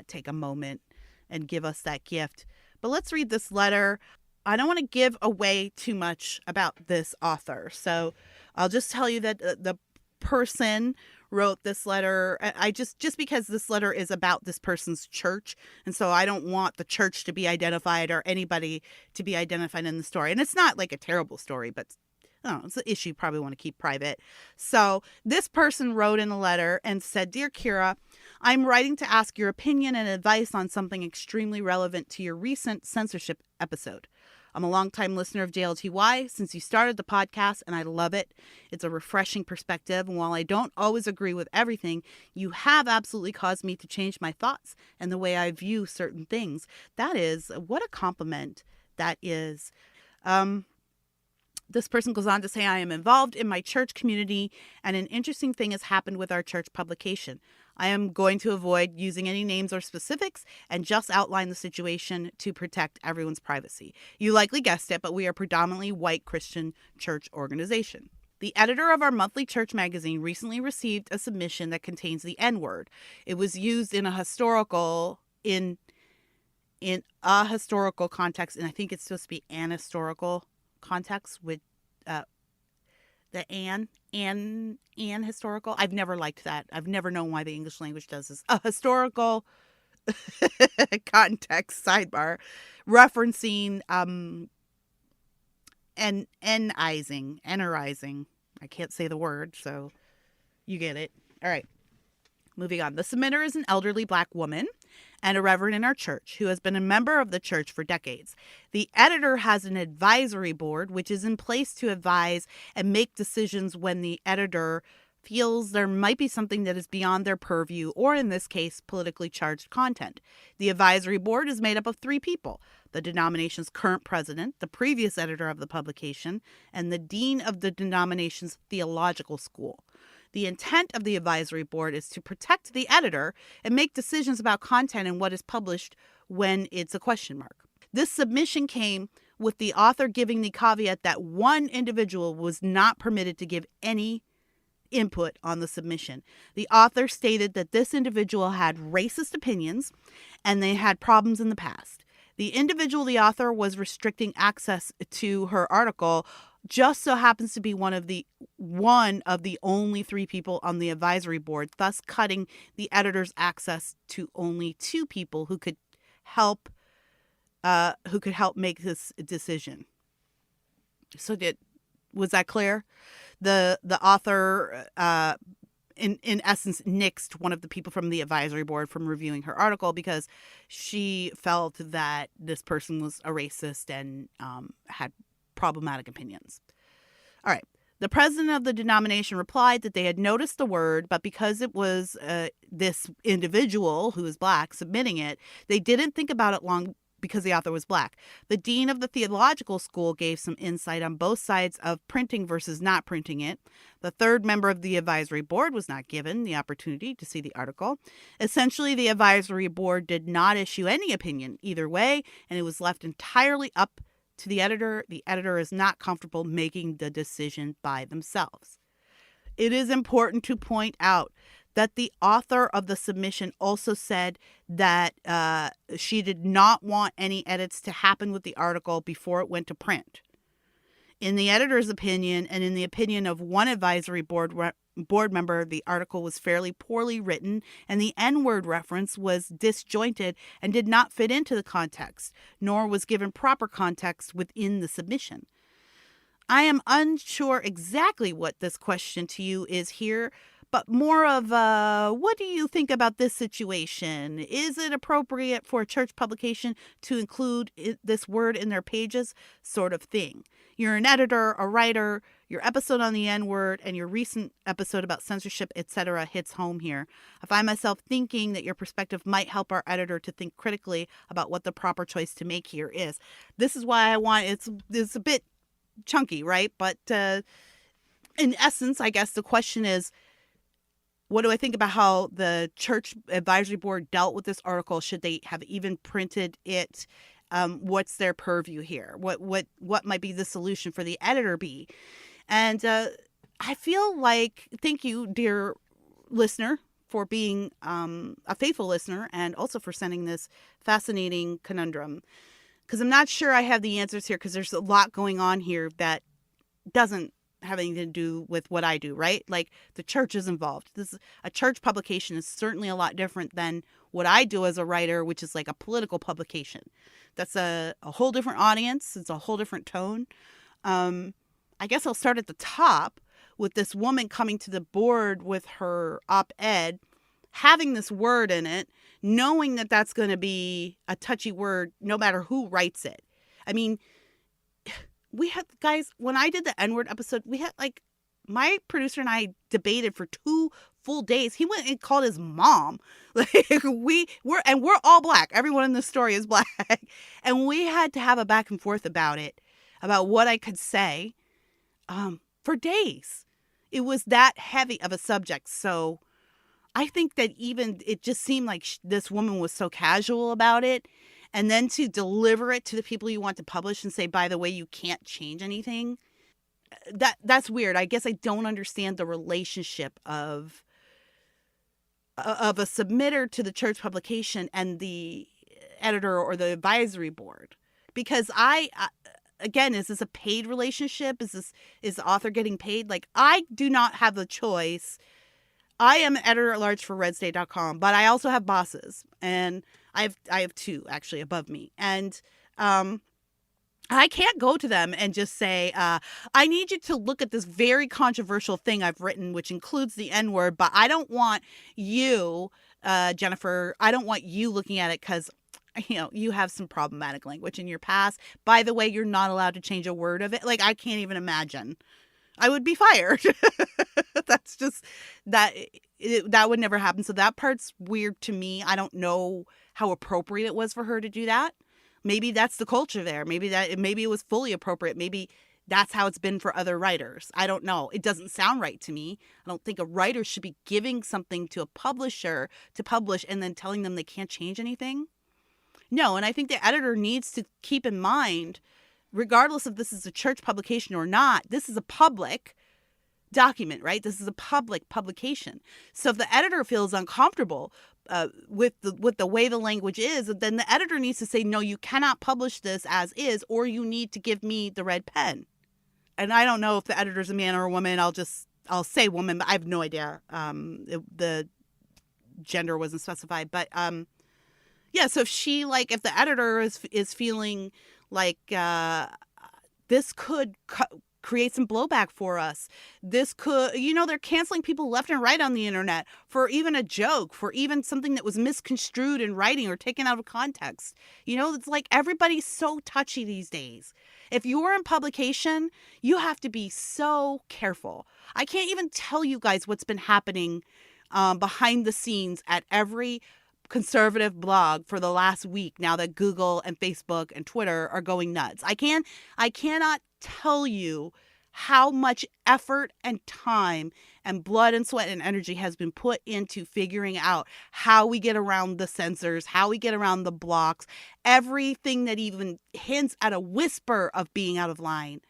[SPEAKER 2] take a moment and give us that gift. But let's read this letter. I don't want to give away too much about this author. So I'll just tell you that the person wrote this letter. I just because this letter is about this person's church, and so I don't want the church to be identified or anybody to be identified in the story. And it's not like a terrible story, but it's an issue you probably want to keep private. So this person wrote in a letter and said, "Dear Kira, I'm writing to ask your opinion and advice on something extremely relevant to your recent censorship episode. I'm a longtime listener of JLTY since you started the podcast, and I love it. It's a refreshing perspective, and while I don't always agree with everything, you have absolutely caused me to change my thoughts and the way I view certain things." That is, what a compliment that is. This person goes on to say, "I am involved in my church community, and an interesting thing has happened with our church publication. I am going to avoid using any names or specifics and just outline the situation to protect everyone's privacy. You likely guessed it, but we are a predominantly white Christian church organization. The editor of our monthly church magazine recently received a submission that contains the N-word. It was used in a historical context, and I think it's supposed to be an historical context with the and historical. I've never liked that. I've never known why the English language does this. A historical context sidebar referencing enizing. I can't say the word, so you get it. All right. Moving on. The submitter is an elderly Black woman and a reverend in our church who has been a member of the church for decades. The editor has an advisory board, which is in place to advise and make decisions when the editor feels there might be something that is beyond their purview, or in this case, politically charged content. The advisory board is made up of 3 people: the denomination's current president, the previous editor of the publication, and the dean of the denomination's theological school. The intent of the advisory board is to protect the editor and make decisions about content and what is published when it's a question mark. This submission came with the author giving the caveat that one individual was not permitted to give any input on the submission. The author stated that this individual had racist opinions and they had problems in the past. The individual, the author, was restricting access to her article, just so happens to be one of the only 3 people on the advisory board, thus cutting the editor's access to only 2 people who could help make this decision. So was that clear? The author in essence nixed one of the people from the advisory board from reviewing her article because she felt that this person was a racist and had problematic opinions. All right. The president of the denomination replied that they had noticed the word, but because it was this individual who is Black submitting it, they didn't think about it long because the author was Black. The dean of the theological school gave some insight on both sides of printing versus not printing it. The 3rd member of the advisory board was not given the opportunity to see the article. Essentially, the advisory board did not issue any opinion either way, and it was left entirely up to the editor. The editor is not comfortable making the decision by themselves. It is important to point out that the author of the submission also said that she did not want any edits to happen with the article before it went to print. In the editor's opinion, and in the opinion of one advisory board member, the article was fairly poorly written, and the N-word reference was disjointed and did not fit into the context, nor was given proper context within the submission. I am unsure exactly what this question to you is here, but more of what do you think about this situation? Is it appropriate for a church publication to include this word in their pages, sort of thing? You're an editor, a writer, your episode on the N-word and your recent episode about censorship, etc. hits home here. I find myself thinking that your perspective might help our editor to think critically about what the proper choice to make here is. This is why I want, it's a bit chunky, right? But in essence, I guess the question is, what do I think about how the church advisory board dealt with this article? Should they have even printed it? What's their purview here? What might be the solution for the editor be? And I feel like, thank you, dear listener, for being a faithful listener and also for sending this fascinating conundrum. Because I'm not sure I have the answers here, because there's a lot going on here that doesn't have anything to do with what I do, right? Like, the church is involved. This is a church publication is certainly a lot different than what I do as a writer, which is like a political publication. That's a whole different audience. It's a whole different tone. I guess I'll start at the top with this woman coming to the board with her op-ed, having this word in it, knowing that that's going to be a touchy word no matter who writes it. I mean, we had, guys, when I did the N-word episode, we had, like, my producer and I debated for 2 full days. He went and called his mom. Like, we're all black. Everyone in this story is black. And we had to have a back and forth about it, about what I could say, for days. It was that heavy of a subject. So I think that even it just seemed like this woman was so casual about it. And then to deliver it to the people you want to publish and say, by the way, you can't change anything. That's weird. I guess I don't understand the relationship of a submitter to the church publication and the editor or the advisory board. Because again, is this a paid relationship? Is the author getting paid? Like, I do not have a choice. I am an editor at large for redstate.com, but I also have bosses, and I have 2 actually above me. And I can't go to them and just say, I need you to look at this very controversial thing I've written, which includes the N-word, but I don't want you, Jennifer, I don't want you looking at it because, you know, you have some problematic language in your past. By the way, you're not allowed to change a word of it. Like, I can't even imagine. I would be fired. That's just, that would never happen. So that part's weird to me. I don't know how appropriate it was for her to do that. Maybe that's the culture there. Maybe it was fully appropriate. Maybe that's how it's been for other writers. I don't know. It doesn't sound right to me. I don't think a writer should be giving something to a publisher to publish and then telling them they can't change anything. No, and I think the editor needs to keep in mind, regardless if this is a church publication or not, this is a public document, right? This is a public publication. So if the editor feels uncomfortable with the way the language is, then the editor needs to say, no, you cannot publish this as is, or you need to give me the red pen. And I don't know if the editor's a man or a woman. I'll say woman, but I have no idea. The gender wasn't specified, but yeah. So if the editor is feeling like this could create some blowback for us. This could, they're canceling people left and right on the internet for even a joke, for even something that was misconstrued in writing or taken out of context. It's like everybody's so touchy these days. If you're in publication, you have to be so careful. I can't even tell you guys what's been happening behind the scenes at every conservative blog for the last week now that Google and Facebook and Twitter are going nuts. I cannot tell you how much effort and time and blood and sweat and energy has been put into figuring out how we get around the censors, how we get around the blocks. Everything that even hints at a whisper of being out of line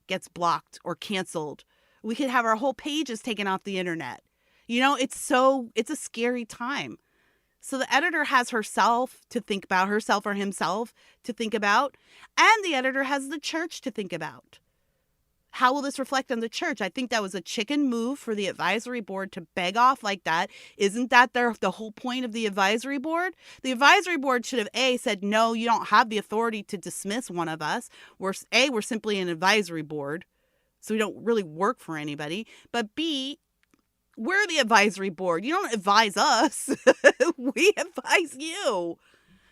[SPEAKER 2] gets blocked or canceled. We could have our whole pages taken off the internet. It's a scary time. So the editor has herself to think about, herself or himself to think about, and the editor has the church to think about. How will this reflect on the church? I think that was a chicken move for the advisory board to beg off like that. Isn't that the whole point of the advisory board? The advisory board should have said, no, you don't have the authority to dismiss one of us. We're simply an advisory board, so we don't really work for anybody. But B, We're the advisory board. You don't advise us. We advise you.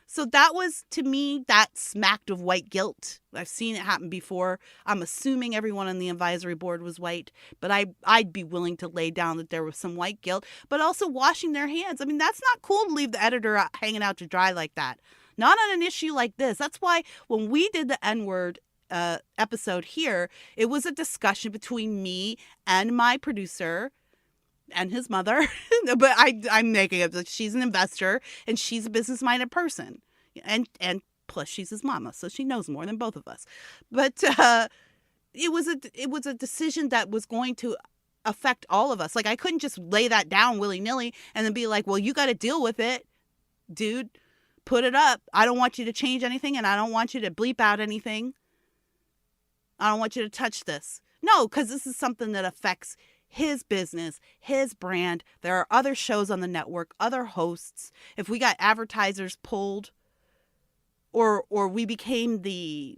[SPEAKER 2] So that was, to me, that smacked of white guilt. I've seen it happen before. I'm assuming everyone on the advisory board was white, but I'd be willing to lay down that there was some white guilt, but also washing their hands. I mean, that's not cool to leave the editor hanging out to dry like that. Not on an issue like this. That's why when we did the N-word episode here, it was a discussion between me and my producer and his mother. But I'm making it that she's an investor and she's a business-minded person. And plus she's his mama, so she knows more than both of us. But it was a decision that was going to affect all of us. Like, I couldn't just lay that down willy-nilly and then be like, well, you got to deal with it, dude. Put it up. I don't want you to change anything, and I don't want you to bleep out anything. I don't want you to touch this. No, because this is something that affects his business, his brand. There are other shows on the network, other hosts. If we got advertisers pulled, or we became the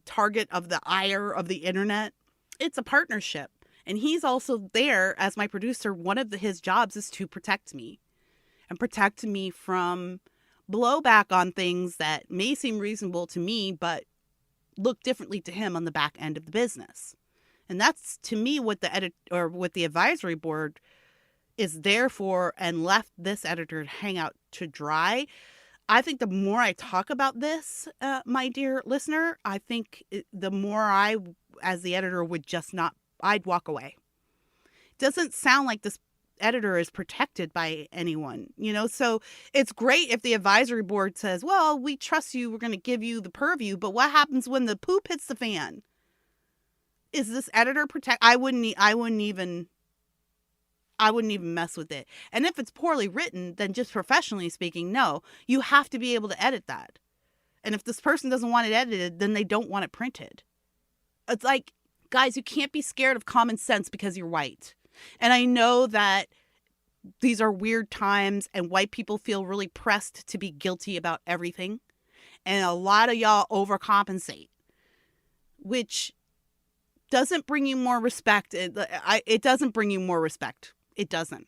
[SPEAKER 2] target of the ire of the internet, it's a partnership. And he's also there as my producer. One of his jobs is to protect me and protect me from blowback on things that may seem reasonable to me, but look differently to him on the back end of the business. And that's, to me, what what the advisory board is there for, and left this editor to hang out to dry. I think the more I talk about this, my dear listener, I think the more I, as the editor, I'd walk away. It doesn't sound like this editor is protected by anyone, so it's great if the advisory board says, well, we trust you, we're going to give you the purview, but what happens when the poop hits the fan? Is this editor I wouldn't even mess with it. And if it's poorly written, then just professionally speaking, no, you have to be able to edit that. And if this person doesn't want it edited, then they don't want it printed. It's like, guys, you can't be scared of common sense because you're white. And I know that these are weird times and white people feel really pressed to be guilty about everything. And a lot of y'all overcompensate, which doesn't bring you more respect. It doesn't bring you more respect. It doesn't.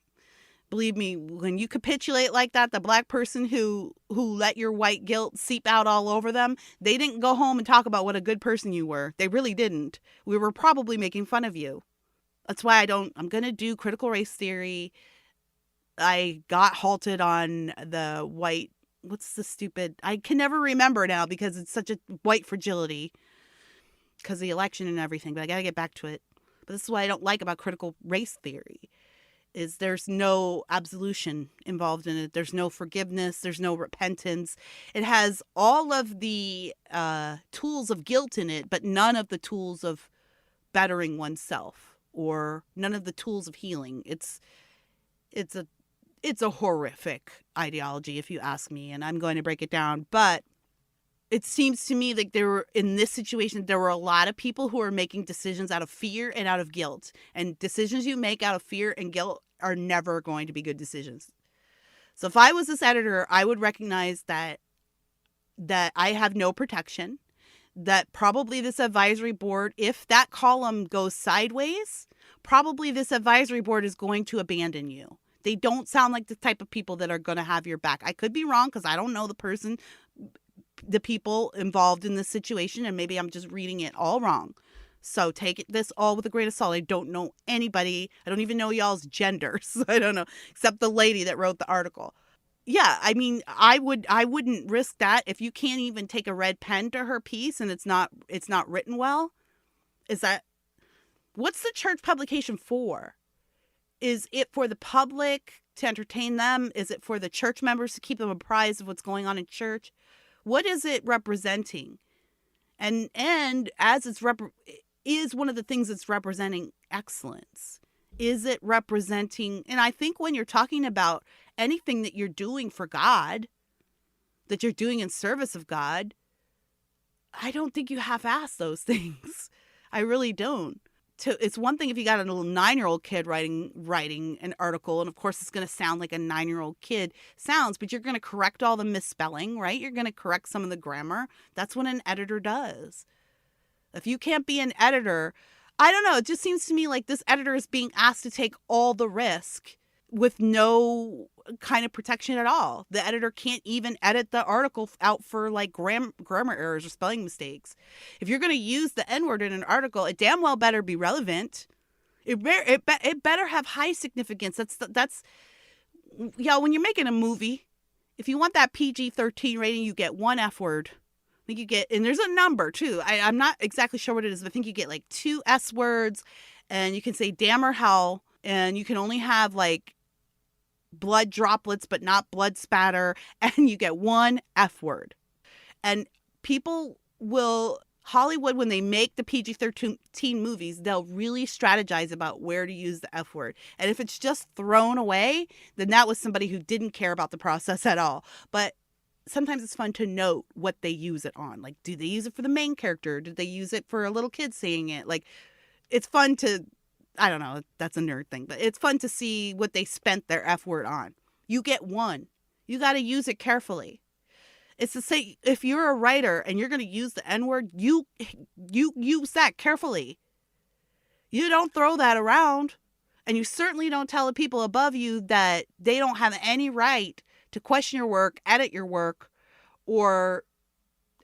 [SPEAKER 2] Believe me, when you capitulate like that, the black person who let your white guilt seep out all over them, they didn't go home and talk about what a good person you were. They really didn't. We were probably making fun of you. That's why I'm going to do critical race theory. I got halted on the white, I can never remember now because it's such a white fragility because of the election and everything, but I got to get back to it. But this is what I don't like about critical race theory, is there's no absolution involved in it. There's no forgiveness. There's no repentance. It has all of the tools of guilt in it, but none of the tools of bettering oneself, or none of the tools of healing. It's a horrific ideology, if you ask me, and I'm going to break it down. But it seems to me like in this situation, there were a lot of people who are making decisions out of fear and out of guilt. And decisions you make out of fear and guilt are never going to be good decisions. So if I was this editor, I would recognize that I have no protection, that probably this advisory board, if that column goes sideways, probably this advisory board is going to abandon you. They don't sound like the type of people that are going to have your back. I could be wrong because I don't know the people involved in this situation, and maybe I'm just reading it all wrong. So take this all with a grain of salt. I don't know anybody. I don't even know y'all's genders. I don't know, except the lady that wrote the article. Yeah, I mean, I wouldn't risk that. If you can't even take a red pen to her piece and it's not written well, what's the church publication for? Is it for the public to entertain them? Is it for the church members to keep them apprised of what's going on in church? What is it representing? And as is one of the things it's representing excellence? Is it representing, and I think when you're talking about anything that you're doing for God, that you're doing in service of God, I don't think you half-ass those things. I really don't. It's one thing if you got a little 9-year-old kid writing an article, and of course it's going to sound like a 9-year-old kid sounds, but you're going to correct all the misspelling, right? You're going to correct some of the grammar. That's what an editor does. If you can't be an editor I don't know. It just seems to me like this editor is being asked to take all the risk with no kind of protection at all. The editor can't even edit the article out for like grammar errors or spelling mistakes. If you're going to use the N-word in an article, it damn well better be relevant. It better have high significance. That's when you're making a movie, if you want that PG-13 rating, you get one F word. I think you get, and there's a number too. I'm not exactly sure what it is, but I think you get like 2 S words, and you can say damn or hell, and you can only have like blood droplets, but not blood spatter, and you get 1 F word. And Hollywood, when they make the PG-13 movies, they'll really strategize about where to use the F word. And if it's just thrown away, then that was somebody who didn't care about the process at all. But sometimes it's fun to note what they use it on. Like, do they use it for the main character? Did they use it for a little kid saying it? Like, it's fun to, I don't know, that's a nerd thing, but it's fun to see what they spent their F word on. You get 1. You got to use it carefully. It's to say, if you're a writer and you're going to use the N-word, you use that carefully. You don't throw that around. And you certainly don't tell the people above you that they don't have any right to question your work, edit your work, or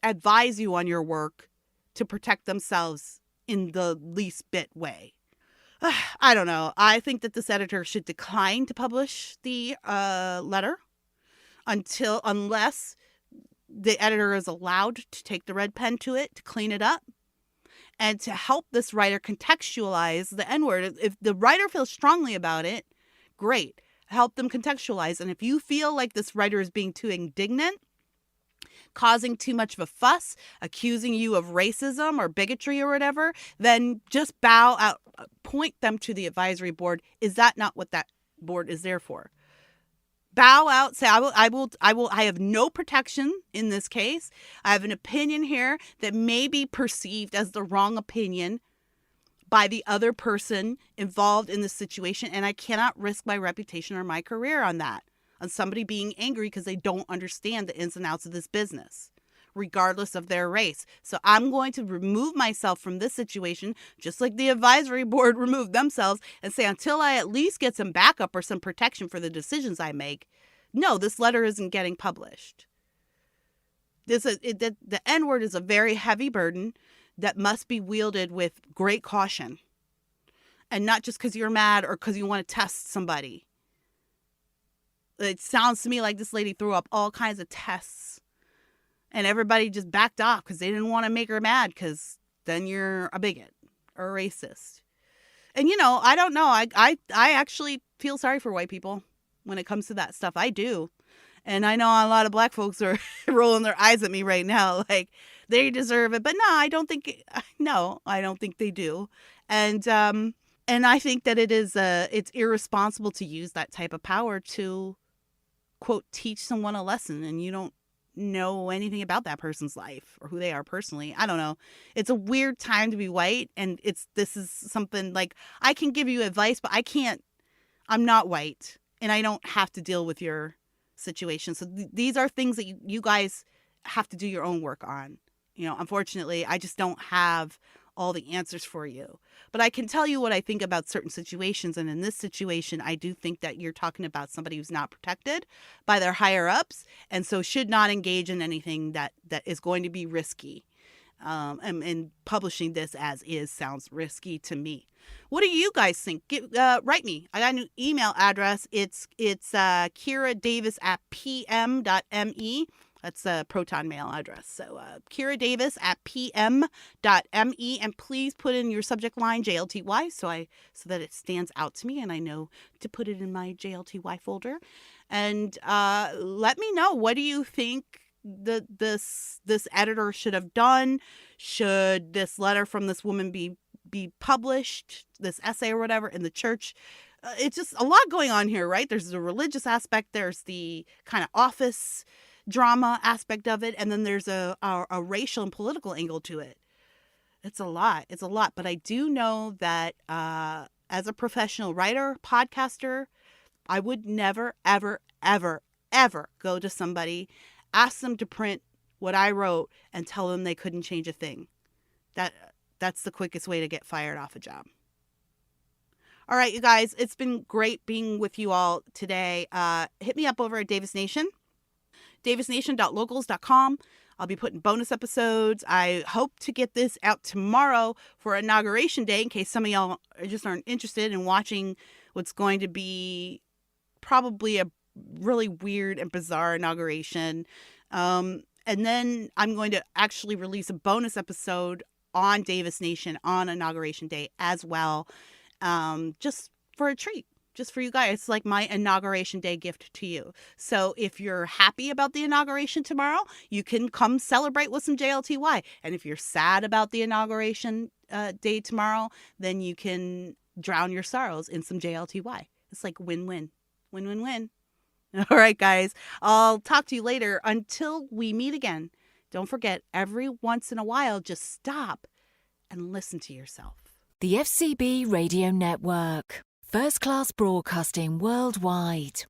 [SPEAKER 2] advise you on your work to protect themselves in the least bit way. I don't know. I think that this editor should decline to publish the letter unless the editor is allowed to take the red pen to it, to clean it up, and to help this writer contextualize the N-word. If the writer feels strongly about it, great. Help them contextualize. And if you feel like this writer is being too indignant, causing too much of a fuss, accusing you of racism or bigotry or whatever, then just bow out, point them to the advisory board. Is that not what that board is there for? Bow out, say, I have no protection in this case. I have an opinion here that may be perceived as the wrong opinion by the other person involved in the situation, and I cannot risk my reputation or my career on that, on somebody being angry because they don't understand the ins and outs of this business, regardless of their race. So I'm going to remove myself from this situation, just like the advisory board removed themselves, and say, until I at least get some backup or some protection for the decisions I make, no, this letter isn't getting published. The N-word is a very heavy burden that must be wielded with great caution, and not just because you're mad or because you want to test somebody. It sounds to me like this lady threw up all kinds of tests, and everybody just backed off because they didn't want to make her mad, because then you're a bigot or a racist. And, I don't know. I actually feel sorry for white people when it comes to that stuff. I do. And I know a lot of black folks are rolling their eyes at me right now, like they deserve it. But no, I don't think they do. And I think that it's irresponsible to use that type of power to, quote, teach someone a lesson, and you don't know anything about that person's life or who they are personally. I don't know. It's a weird time to be white, and this is something like, I can give you advice, but I'm not white, and I don't have to deal with your situation. So these are things that you guys have to do your own work on. Unfortunately, I just don't have all the answers for you. But I can tell you what I think about certain situations. And in this situation, I do think that you're talking about somebody who's not protected by their higher ups, and so should not engage in anything that is going to be risky. And publishing this as is sounds risky to me. What do you guys think? Write me. I got a new email address. It's Kira Davis at pm.me. That's a Proton mail address. So Kira Davis at pm.me. And please put in your subject line JLTY so that it stands out to me and I know to put it in my JLTY folder. And let me know, what do you think this editor should have done? Should this letter from this woman be published, this essay or whatever, in the church? It's just a lot going on here, right? There's the religious aspect, there's the kind of office drama aspect of it, and then there's a racial and political angle to it. It's a lot. But I do know that as a professional writer, podcaster, I would never, ever, ever, ever go to somebody, ask them to print what I wrote, and tell them they couldn't change a thing. That's the quickest way to get fired off a job. All right, you guys, it's been great being with you all today. Hit me up over at Davis Nation, davisnation.locals.com. I'll be putting bonus episodes. I hope to get this out tomorrow for Inauguration Day in case some of y'all just aren't interested in watching what's going to be probably a really weird and bizarre inauguration. And then I'm going to actually release a bonus episode on Davis Nation on Inauguration Day as well, just for a treat. Just for you guys. It's like my Inauguration Day gift to you. So if you're happy about the inauguration tomorrow, you can come celebrate with some JLTY. And if you're sad about the inauguration day tomorrow, then you can drown your sorrows in some JLTY. It's like win-win. Win-win-win. All right, guys. I'll talk to you later. Until we meet again, don't forget, every once in a while, just stop and listen to yourself.
[SPEAKER 4] The FCB Radio Network. First class broadcasting worldwide.